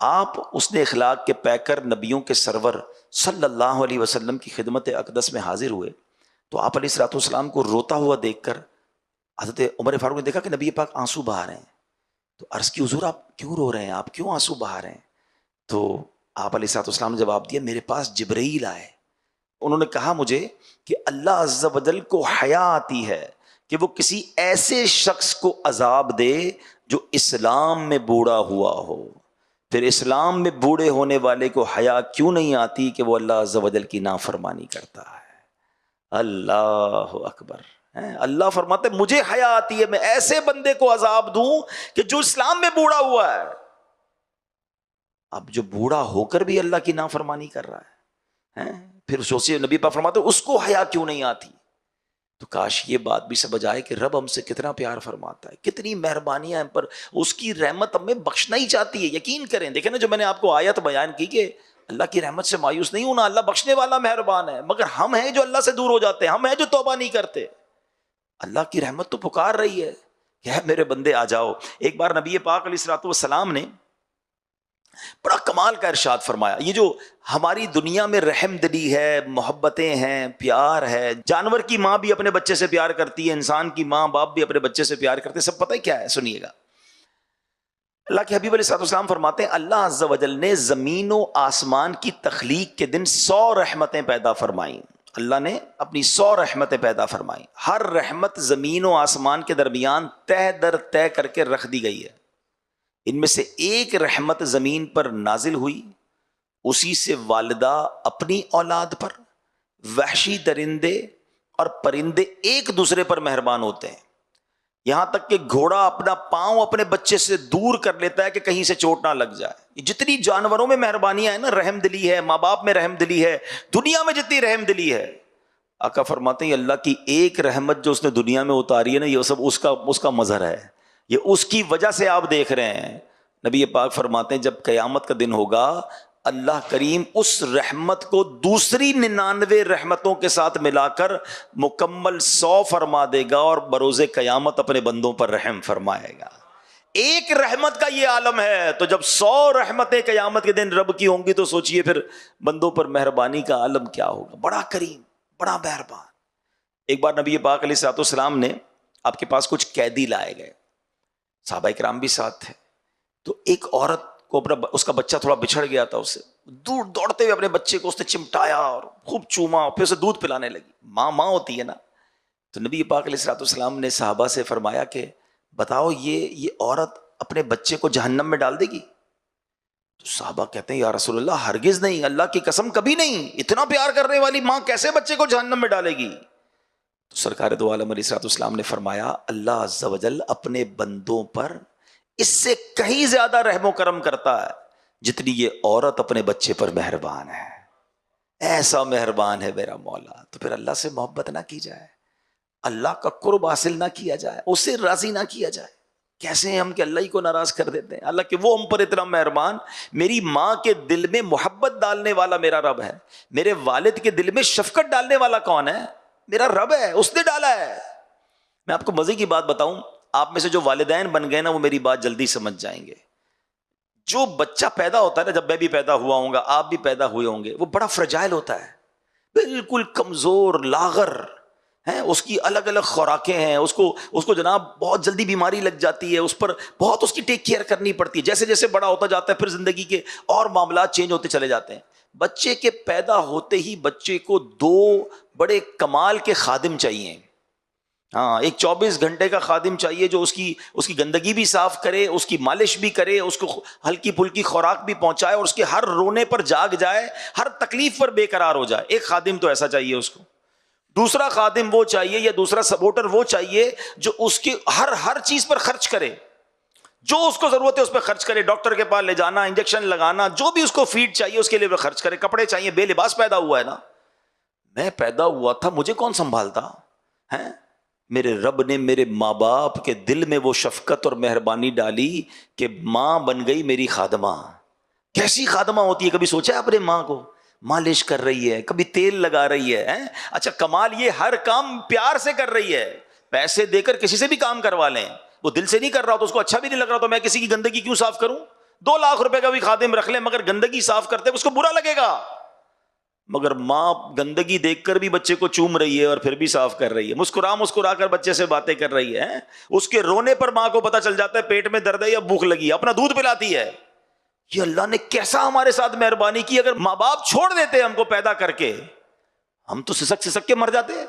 آپ حسن اخلاق کے پیکر نبیوں کے سرور صلی اللہ علیہ وسلم کی خدمت اقدس میں حاضر ہوئے، تو آپ علیہ الصلوۃ والسلام کو روتا ہوا دیکھ کر حضرت عمر فاروق نے دیکھا کہ نبی پاک آنسو بہا رہے ہیں، تو عرض کی حضور آپ کیوں رو رہے ہیں، آپ کیوں آنسو بہا رہے ہیں؟ تو آپ علیہ الصلوۃ والسلام نے جواب دیا، میرے پاس جبرائیل آئے، انہوں نے کہا مجھے کہ اللہ عز و جل کو حیا آتی ہے کہ وہ کسی ایسے شخص کو عذاب دے جو اسلام میں بوڑھا ہوا ہو، پھر اسلام میں بوڑھے ہونے والے کو حیا کیوں نہیں آتی کہ وہ اللہ عز و جل کی نافرمانی کرتا ہے؟ اللہ اکبر۔ اللہ فرماتے مجھے حیا آتی ہے میں ایسے بندے کو عذاب دوں کہ جو اسلام میں بوڑھا ہوا ہے۔ اب جو بوڑھا ہو کر بھی اللہ کی نافرمانی کر رہا ہے، پھر سوچیے نبی پاک فرماتے اس کو حیا کیوں نہیں آتی؟ تو کاش یہ بات بھی سمجھ آئے کہ رب ہم سے کتنا پیار فرماتا ہے، کتنی مہربانیاں ہم پر، اس کی رحمت ہمیں بخشنا ہی چاہتی ہے۔ یقین کریں، دیکھیں نا جو میں نے آپ کو آیت بیان کی کہ اللہ کی رحمت سے مایوس نہیں ہونا، اللہ بخشنے والا مہربان ہے، مگر ہم ہیں جو اللہ سے دور ہو جاتے ہیں، ہم ہیں جو توبہ نہیں کرتے۔ اللہ کی رحمت تو پکار رہی ہے کہ اے میرے بندے آ جاؤ۔ ایک بار نبی پاک علیہ الصلوۃ والسلام نے بڑا کمال کا ارشاد فرمایا۔ یہ جو ہماری دنیا میں رحم دلی ہے، محبتیں ہیں، پیار ہے، جانور کی ماں بھی اپنے بچے سے پیار کرتی ہے، انسان کی ماں باپ بھی اپنے بچے سے پیار کرتے ہیں، سب پتہ ہے کیا ہے؟ سنیے گا۔ اللہ کے حبیب علیہ الصلوۃ والسلام فرماتے ہیں اللہ عز و جل نے زمین و آسمان کی تخلیق کے دن 100 رحمتیں پیدا فرمائیں۔ اللہ نے اپنی 100 رحمتیں پیدا فرمائیں، ہر رحمت زمین و آسمان کے درمیان تہ در تہ کر کے رکھ دی گئی ہے۔ ان میں سے ایک رحمت زمین پر نازل ہوئی، اسی سے والدہ اپنی اولاد پر، وحشی درندے اور پرندے ایک دوسرے پر مہربان ہوتے ہیں، یہاں تک کہ گھوڑا اپنا پاؤں اپنے بچے سے دور کر لیتا ہے کہ کہیں سے چوٹ نہ لگ جائے۔ جتنی جانوروں میں مہربانیاں ہیں نا، رحم دلی ہے، ماں باپ میں رحم دلی ہے، دنیا میں جتنی رحم دلی ہے، آقا فرماتے ہیں اللہ کی ایک رحمت جو اس نے دنیا میں اتاری ہے نا، یہ سب اس کا مظہر ہے، یہ اس کی وجہ سے آپ دیکھ رہے ہیں۔ نبی پاک فرماتے ہیں جب قیامت کا دن ہوگا، اللہ کریم اس رحمت کو دوسری 99 رحمتوں کے ساتھ ملا کر مکمل 100 فرما دے گا اور بروز قیامت اپنے بندوں پر رحم فرمائے گا. ایک رحمت کا یہ عالم ہے، تو جب 100 رحمتیں قیامت کے دن رب کی ہوں گی تو سوچئے پھر بندوں پر مہربانی کا عالم کیا ہوگا. بڑا کریم، بڑا مہربان. ایک بار نبی پاک علیہ الصلوۃ والسلام نے آپ کے پاس کچھ قیدی لائے گئے، صحابہ کرام بھی ساتھ تھے. تو ایک عورت کو اس کا بچہ تھوڑا بچھڑ گیا تھا، اسے دور دوڑتے ہوئے اپنے بچے کو اس نے چمٹایا اور خوب چوما، پھر اسے دودھ پلانے لگی. ماں ہوتی ہے نا. تو نبی پاک علیہ الصلوۃ والسلام نے صحابہ سے فرمایا کہ بتاؤ یہ عورت اپنے بچے کو جہنم میں ڈال دے گی؟ تو صحابہ کہتے ہیں یا رسول اللہ ہرگز نہیں، اللہ کی قسم کبھی نہیں. اتنا پیار کرنے والی ماں کیسے بچے کو جہنم میں ڈالے گی؟ تو سرکار دو عالم علیہ الصلوۃ والسلام نے فرمایا اللہ عز و جل اپنے بندوں پر اس سے کہیں زیادہ رحم و کرم کرتا ہے جتنی یہ عورت اپنے بچے پر مہربان ہے. ایسا مہربان ہے میرا مولا. تو پھر اللہ سے محبت نہ کی جائے، اللہ کا قرب حاصل نہ کیا جائے، اسے راضی نہ کیا جائے. کیسے ہیں ہم کہ اللہ ہی کو ناراض کر دیتے ہیں. اللہ کہ وہ ہم پر اتنا مہربان. میری ماں کے دل میں محبت ڈالنے والا میرا رب ہے. میرے والد کے دل میں شفقت ڈالنے والا کون ہے؟ میرا رب ہے، اس نے ڈالا ہے. میں آپ کو مزے کی بات بتاؤں، آپ میں سے جو والدین بن گئے نا وہ میری بات جلدی سمجھ جائیں گے. جو بچہ پیدا ہوتا ہے نا، جب میں بھی پیدا ہوا ہوں گا، آپ بھی پیدا ہوئے ہوں گے، وہ بڑا فرجائل ہوتا ہے، بالکل کمزور لاغر ہے. اس کی الگ الگ خوراکیں ہیں، اس کو جناب بہت جلدی بیماری لگ جاتی ہے، اس پر بہت اس کی ٹیک کیئر کرنی پڑتی ہے. جیسے جیسے بڑا ہوتا جاتا ہے پھر زندگی کے اور معاملات چینج ہوتے چلے جاتے ہیں. بچے کے پیدا ہوتے ہی بچے کو 2 بڑے کمال کے خادم چاہیے. ہاں، ایک 24 گھنٹے کا خادم چاہیے جو اس کی گندگی بھی صاف کرے، اس کی مالش بھی کرے، اس کو ہلکی پھلکی خوراک بھی پہنچائے اور اس کے ہر رونے پر جاگ جائے، ہر تکلیف پر بے قرار ہو جائے. ایک خادم تو ایسا چاہیے اس کو. دوسرا خادم وہ چاہیے یا دوسرا سپورٹر وہ چاہیے جو اس کی ہر چیز پر خرچ کرے، جو اس کو ضرورت ہے اس پہ خرچ کرے. ڈاکٹر کے پاس لے جانا، انجیکشن لگانا، جو بھی اس کو فیڈ چاہیے اس کے لیے خرچ کرے. کپڑے چاہیے، بے لباس پیدا ہوا ہے نا. میں پیدا ہوا تھا، مجھے کون سنبھالتا ہے؟ میرے رب نے میرے ماں باپ کے دل میں وہ شفقت اور مہربانی ڈالی کہ ماں بن گئی میری خادمہ. کیسی خادمہ ہوتی ہے؟ کبھی سوچا ہے اپنے ماں کو؟ مالش کر رہی ہے، کبھی تیل لگا رہی ہے. اچھا کمال یہ ہر کام پیار سے کر رہی ہے. پیسے دے کر کسی سے بھی کام کروا لیں، وہ دل سے نہیں کر رہا تو اس کو اچھا بھی نہیں لگ رہا تو میں کسی کی گندگی کیوں صاف کروں؟ 2 لاکھ روپے کا بھی خادم رکھ لیں مگر گندگی صاف کرتے اس کو برا لگے گا. مگر ماں گندگی دیکھ کر بھی بچے کو چوم رہی ہے اور پھر بھی صاف کر رہی ہے، مسکرا کر بچے سے باتیں کر رہی ہے. اس کے رونے پر ماں کو پتہ چل جاتا ہے پیٹ میں درد ہے یا بھوک لگی ہے، اپنا دودھ پلاتی ہے. یہ اللہ نے کیسا ہمارے ساتھ مہربانی کی. اگر ماں باپ چھوڑ دیتے ہم کو پیدا کر کے، ہم تو سسک کے مر جاتے.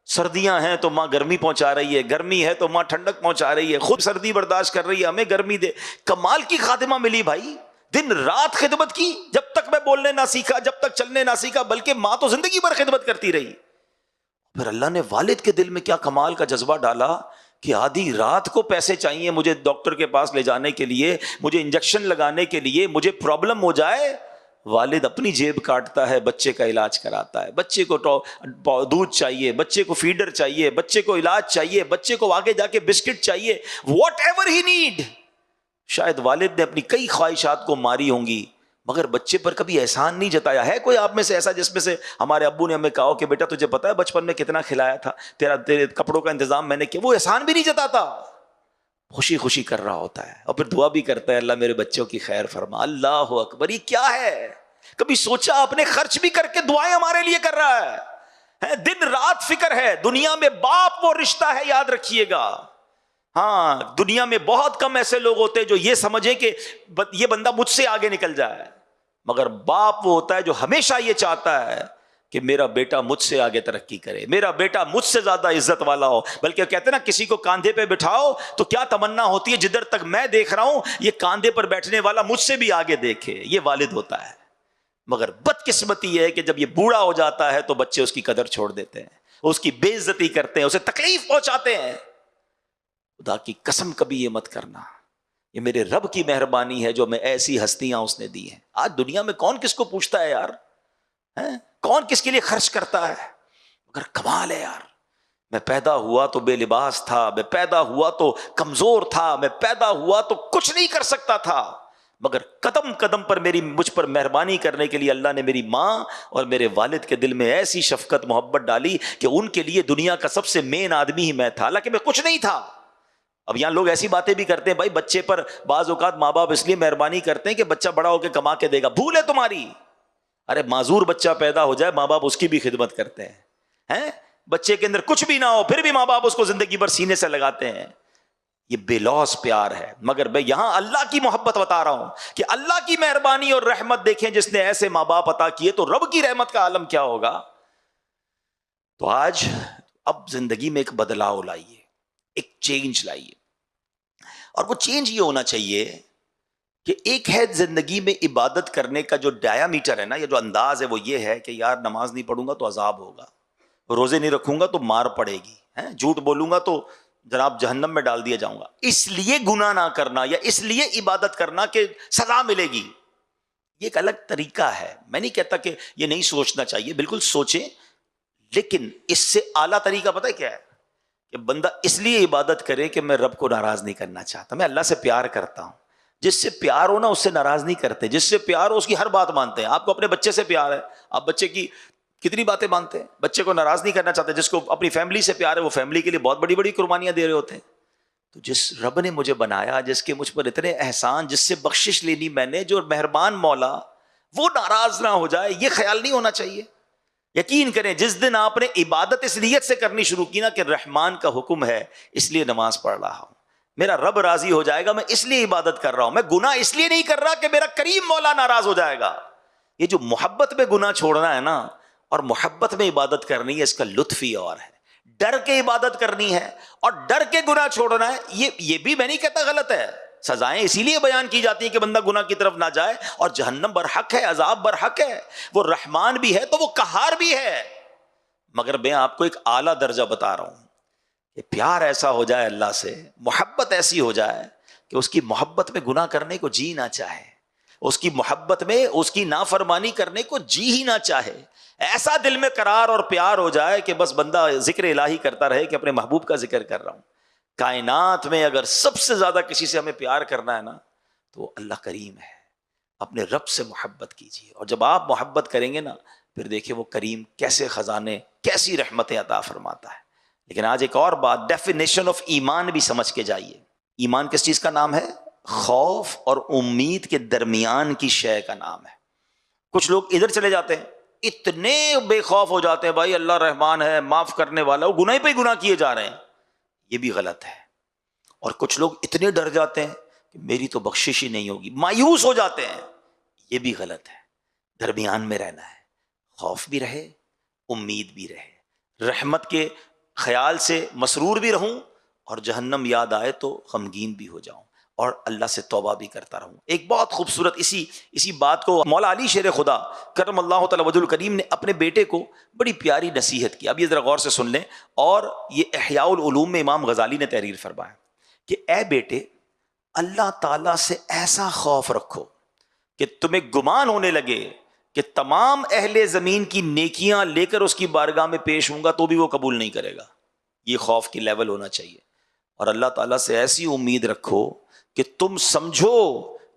سردیاں ہیں تو ماں گرمی پہنچا رہی ہے، گرمی ہے تو ماں ٹھنڈک پہنچا رہی ہے، خود سردی برداشت کر رہی ہے، ہمیں گرمی دے. کمال کی خاتمہ ملی بھائی، دن رات خدمت کی. جب تک میں بولنے نہ سیکھا، جب تک چلنے نہ سیکھا، بلکہ ماں تو زندگی بھر خدمت کرتی رہی. پھر اللہ نے والد کے دل میں کیا کمال کا جذبہ ڈالا کہ آدھی رات کو پیسے چاہیے مجھے ڈاکٹر کے پاس لے جانے کے لیے، مجھے انجیکشن لگانے کے لیے، مجھے پرابلم ہو جائے، والد اپنی جیب کاٹتا ہے، بچے کا علاج کراتا ہے. بچے کو دودھ چاہیے، بچے کو فیڈر چاہیے، بچے کو علاج چاہیے، بچے کو آگے جا کے بسکٹ چاہیے، واٹ ایور ہی نیڈ. شاید والد نے اپنی کئی خواہشات کو ماری ہوں گی مگر بچے پر کبھی احسان نہیں جتایا. ہے کوئی آپ میں سے ایسا جس میں سے ہمارے ابو نے ہمیں کہا کہ بیٹا تجھے پتا ہے بچپن میں کتنا کھلایا تھا، تیرے کپڑوں کا انتظام میں نے کیا؟ وہ احسان بھی نہیں جتاتا، خوشی خوشی کر رہا ہوتا ہے اور پھر دعا بھی کرتا ہے اللہ میرے بچوں کی خیر فرما. اللہ اکبر، یہ کیا ہے؟ کبھی سوچا اپنے خرچ بھی کر کے دعائیں ہمارے لیے کر رہا ہے. دن رات فکر ہے. دنیا میں باپ وہ رشتہ ہے، یاد رکھیے گا. ہاں، دنیا میں بہت کم ایسے لوگ ہوتے ہیں جو یہ سمجھیں کہ یہ بندہ مجھ سے آگے نکل جائے، مگر باپ وہ ہوتا ہے جو ہمیشہ یہ چاہتا ہے کہ میرا بیٹا مجھ سے آگے ترقی کرے، میرا بیٹا مجھ سے زیادہ عزت والا ہو. بلکہ کہتے ہیں نا کسی کو کاندھے پہ بٹھاؤ تو کیا تمنا ہوتی ہے، جدھر تک میں دیکھ رہا ہوں یہ کاندھے پر بیٹھنے والا مجھ سے بھی آگے دیکھے. یہ والد ہوتا ہے. مگر بدقسمتی ہے کہ جب یہ بوڑھا ہو جاتا ہے تو بچے اس کی قدر چھوڑ دیتے ہیں، اس کی بے عزتی کرتے ہیں، اسے تکلیف پہنچاتے ہیں. خدا کی قسم کبھی یہ مت کرنا. یہ میرے رب کی مہربانی ہے جو میں ایسی ہستیاں اس نے دی ہیں. آج دنیا میں کون کس کو پوچھتا ہے یار؟ کون کس کے لیے خرچ کرتا ہے؟ مگر کمال ہے یار. میں پیدا ہوا تو بے لباس تھا، میں پیدا ہوا تو کمزور تھا، میں پیدا ہوا تو کچھ نہیں کر سکتا تھا، مگر قدم قدم پر مجھ پر مہربانی کرنے کے لیے اللہ نے میری ماں اور میرے والد کے دل میں ایسی شفقت محبت ڈالی کہ ان کے لیے دنیا کا سب سے مین آدمی ہی میں تھا، حالانکہ میں کچھ نہیں تھا۔ اب یہاں لوگ ایسی باتیں بھی کرتے ہیں، بھائی بچے پر بعض اوقات ماں باپ اس لیے مہربانی کرتے ہیں کہ بچہ بڑا ہو کے کما کے دے گا، بھول ہے تمہاری۔ ارے معذور بچہ پیدا ہو جائے، ماں باپ اس کی بھی خدمت کرتے ہیں، بچے کے اندر کچھ بھی نہ ہو پھر بھی ماں باپ اس کو زندگی بھر سینے سے لگاتے ہیں۔ یہ بے لوث پیار ہے۔ مگر میں یہاں اللہ کی محبت بتا رہا ہوں کہ اللہ کی مہربانی اور رحمت دیکھیں، جس نے ایسے ماں باپ عطا کیے تو رب کی رحمت کا عالم کیا ہوگا۔ تو آج اب زندگی میں ایک بدلاؤ لائیے، ایک چینج لائیے، اور وہ چینج یہ ہونا چاہیے کہ ایک ہے زندگی میں عبادت کرنے کا جو ڈایا میٹر ہے نا، یا جو انداز ہے، وہ یہ ہے کہ یار نماز نہیں پڑھوں گا تو عذاب ہوگا، روزے نہیں رکھوں گا تو مار پڑے گی، جھوٹ بولوں گا تو جناب جہنم میں ڈال دیا جاؤں گا، اس لیے گناہ نہ کرنا یا اس لیے عبادت کرنا کہ سزا ملے گی۔ یہ ایک الگ طریقہ ہے۔ میں نہیں کہتا کہ یہ نہیں سوچنا چاہیے، بالکل سوچیں، لیکن اس سے اعلیٰ طریقہ پتہ ہے کیا ہے؟ کہ بندہ اس لیے عبادت کرے کہ میں رب کو ناراض نہیں کرنا چاہتا، میں اللہ سے پیار کرتا ہوں۔ جس سے پیار ہو نا اس سے ناراض نہیں کرتے، جس سے پیار ہو اس کی ہر بات مانتے ہیں۔ آپ کو اپنے بچے سے پیار ہے، آپ بچے کی کتنی باتیں مانتے ہیں، بچے کو ناراض نہیں کرنا چاہتے۔ جس کو اپنی فیملی سے پیار ہے وہ فیملی کے لیے بہت بڑی بڑی قربانیاں دے رہے ہوتے ہیں۔ تو جس رب نے مجھے بنایا، جس کے مجھ پر اتنے احسان، جس سے بخشش لینی میں نے، جو مہربان مولا، وہ ناراض نہ ہو جائے، یہ خیال نہیں ہونا چاہیے۔ یقین کریں جس دن آپ نے عبادت اس نیت سے کرنی شروع کی نا کہ رحمان کا حکم ہے اس لیے نماز پڑھ رہا ہوں، میرا رب راضی ہو جائے گا، میں اس لیے عبادت کر رہا ہوں، میں گناہ اس لیے نہیں کر رہا کہ میرا کریم مولا ناراض ہو جائے گا۔ یہ جو محبت میں گناہ چھوڑنا ہے نا اور محبت میں عبادت کرنی ہے، اس کا لطف ہی اور ہے۔ ڈر کے عبادت کرنی ہے اور ڈر کے گناہ چھوڑنا ہے، یہ بھی میں نہیں کہتا غلط ہے۔ سزائیں اسی لیے بیان کی جاتی ہیں کہ بندہ گناہ کی طرف نہ جائے، اور جہنم برحق ہے، عذاب برحق ہے۔ وہ رحمان بھی ہے تو وہ قہار بھی ہے۔ مگر میں آپ کو ایک اعلیٰ درجہ بتا رہا ہوں کہ پیار ایسا ہو جائے اللہ سے، محبت ایسی ہو جائے کہ اس کی محبت میں گناہ کرنے کو جی نہ چاہے، اس کی محبت میں اس کی نافرمانی کرنے کو جی ہی نہ چاہے۔ ایسا دل میں قرار اور پیار ہو جائے کہ بس بندہ ذکر الہی کرتا رہے کہ اپنے محبوب کا ذکر کر رہا ہوں۔ کائنات میں اگر سب سے زیادہ کسی سے ہمیں پیار کرنا ہے نا تو وہ اللہ کریم ہے۔ اپنے رب سے محبت کیجیے، اور جب آپ محبت کریں گے نا پھر دیکھیں وہ کریم کیسے خزانے، کیسی رحمتیں عطا فرماتا ہے۔ لیکن آج ایک اور بات، ڈیفینیشن آف ایمان بھی سمجھ کے جائیے۔ ایمان کس چیز کا نام ہے؟ خوف اور امید کے درمیان کی شے کا نام ہے۔ کچھ لوگ ادھر چلے جاتے ہیں، اتنے بے خوف ہو جاتے ہیں، بھائی اللہ رحمان ہے، معاف کرنے والا، وہ گناہ پہ ہی گناہ کیے جا رہے ہیں، یہ بھی غلط ہے۔ اور کچھ لوگ اتنے ڈر جاتے ہیں کہ میری تو بخشش ہی نہیں ہوگی، مایوس ہو جاتے ہیں، یہ بھی غلط ہے۔ درمیان میں رہنا ہے، خوف بھی رہے، امید بھی رہے، رحمت کے خیال سے مسرور بھی رہوں، اور جہنم یاد آئے تو غمگین بھی ہو جاؤں، اور اللہ سے توبہ بھی کرتا رہوں۔ ایک بہت خوبصورت اسی بات کو مولا علی شیر خدا کرم اللہ تعالی وجہ الکریم نے اپنے بیٹے کو بڑی پیاری نصیحت کی۔ اب یہ ذرا غور سے سن لیں، اور یہ احیاء العلوم میں امام غزالی نے تحریر فرمایا کہ اے بیٹے، اللہ تعالیٰ سے ایسا خوف رکھو کہ تمہیں گمان ہونے لگے کہ تمام اہل زمین کی نیکیاں لے کر اس کی بارگاہ میں پیش ہوں گا تو بھی وہ قبول نہیں کرے گا۔ یہ خوف کی لیول ہونا چاہیے۔ اور اللہ تعالیٰ سے ایسی امید رکھو کہ تم سمجھو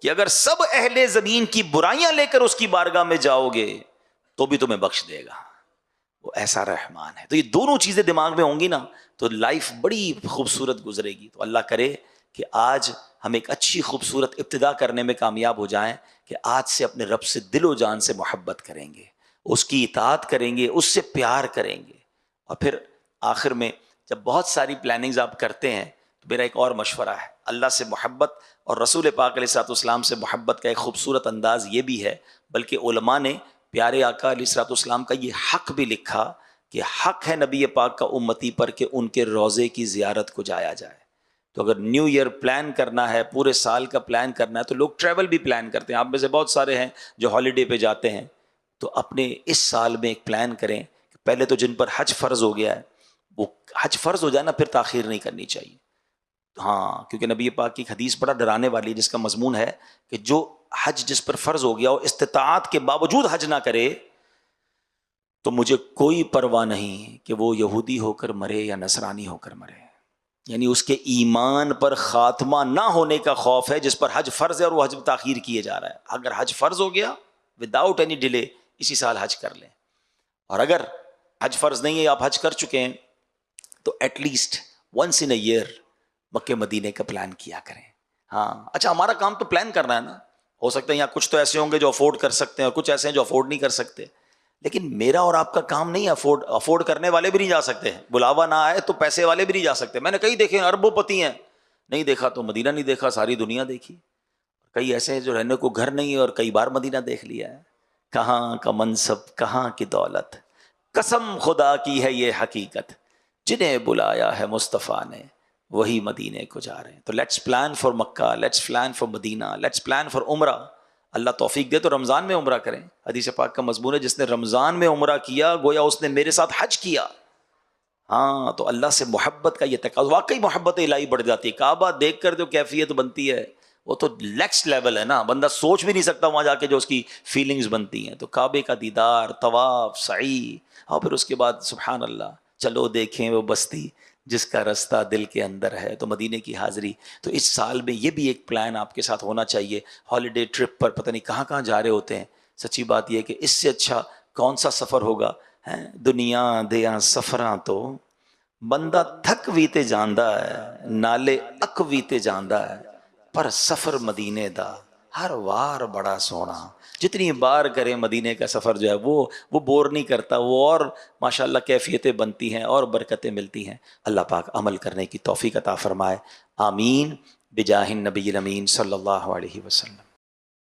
کہ اگر سب اہل زمین کی برائیاں لے کر اس کی بارگاہ میں جاؤ گے تو بھی تمہیں بخش دے گا، وہ ایسا رحمان ہے۔ تو یہ دونوں چیزیں دماغ میں ہوں گی نا تو لائف بڑی خوبصورت گزرے گی۔ تو اللہ کرے کہ آج ہم ایک اچھی خوبصورت ابتدا کرنے میں کامیاب ہو جائیں کہ آج سے اپنے رب سے دل و جان سے محبت کریں گے، اس کی اطاعت کریں گے، اس سے پیار کریں گے۔ اور پھر آخر میں جب بہت ساری پلاننگز آپ کرتے ہیں تو میرا ایک اور مشورہ ہے، اللہ سے محبت اور رسول پاک علیہ الصلوۃ والسلام سے محبت کا ایک خوبصورت انداز یہ بھی ہے، بلکہ علماء نے پیارے آقا علیہ الصلوۃ والسلام کا یہ حق بھی لکھا کہ حق ہے نبی پاک کا امتی پر کہ ان کے روضے کی زیارت کو جایا جائے۔ تو اگر نیو ایئر پلان کرنا ہے، پورے سال کا پلان کرنا ہے، تو لوگ ٹریول بھی پلان کرتے ہیں، آپ میں سے بہت سارے ہیں جو ہالیڈے پہ جاتے ہیں، تو اپنے اس سال میں ایک پلان کریں کہ پہلے تو جن پر حج فرض ہو گیا ہے وہ حج فرض ہو جائے نا، پھر تاخیر نہیں کرنی چاہیے۔ ہاں، کیونکہ نبی پاک کی ایک حدیث بڑا ڈرانے والی ہے جس کا مضمون ہے کہ جو حج جس پر فرض ہو گیا ہو استطاعت کے باوجود حج نہ کرے تو مجھے کوئی پرواہ نہیں کہ وہ یہودی ہو کر مرے یا نصرانی ہو کر مرے، یعنی اس کے ایمان پر خاتمہ نہ ہونے کا خوف ہے، جس پر حج فرض ہے اور وہ حج تاخیر کیے جا رہا ہے. اگر حج فرض ہو گیا وداؤٹ اینی ڈیلے اسی سال حج کر لیں، اور اگر حج فرض نہیں ہے، آپ حج کر چکے ہیں، تو at least once in a year Makkah مدینے کا پلان کیا کریں. ہاں اچھا، ہمارا کام تو پلان کرنا ہے نا. ہو سکتا ہے یہاں کچھ تو ایسے ہوں گے جو افورڈ کر سکتے ہیں اور کچھ ایسے ہیں جو افورڈ نہیں کر سکتے، لیکن میرا اور آپ کا کام نہیں. افورڈ کرنے والے بھی نہیں جا سکتے، بلاوا نہ آئے تو پیسے والے بھی نہیں جا سکتے. میں نے کئی دیکھے اربوں پتی ہیں، نہیں دیکھا تو مدینہ نہیں دیکھا، ساری دنیا دیکھی. کئی ایسے ہیں جو رہنے کو گھر نہیں ہے اور کئی بار مدینہ دیکھ لیا ہے. کہاں کا منصب، کہاں کی دولت، قسم خدا کی ہے یہ حقیقت، جنہیں بلایا ہے مصطفیٰ نے وہی مدینے کو جا رہے ہیں. تو let's plan for Mecca, let's plan for Medina, let's plan for عمرہ. اللہ توفیق دے تو رمضان میں عمرہ کریں. حدیث پاک کا مضمون ہے جس نے رمضان میں عمرہ کیا گویا اس نے میرے ساتھ حج کیا. ہاں تو اللہ سے محبت کا یہ تقاضا، واقعی محبت الہی بڑھ جاتی ہے. کعبہ دیکھ کر جو کیفیت بنتی ہے وہ تو نیکسٹ لیول ہے نا، بندہ سوچ بھی نہیں سکتا وہاں جا کے جو اس کی فیلنگز بنتی ہیں. تو کعبے کا دیدار، طواف، سعی، اور پھر اس کے بعد سبحان اللہ چلو دیکھیں وہ بستی جس کا رستہ دل کے اندر ہے، تو مدینے کی حاضری. تو اس سال میں یہ بھی ایک پلان آپ کے ساتھ ہونا چاہیے. ہالیڈے ٹرپ پر پتہ نہیں کہاں کہاں جا رہے ہوتے ہیں. سچی بات یہ ہے کہ اس سے اچھا کون سا سفر ہوگا؟ دنیا دیاں سفراں تو بندہ تھک بھی تے جاندا ہے، نالے اک بھی تے جاندا ہے، پر سفر مدینے دا ہر وار بڑا سونا. جتنی بار کرے مدینے کا سفر جو ہے وہ بور نہیں کرتا، وہ اور ماشاءاللہ کیفیتیں بنتی ہیں اور برکتیں ملتی ہیں. اللہ پاک عمل کرنے کی توفیق عطا فرمائے. آمین بجاہ النبی الامین صلی اللہ علیہ وسلم.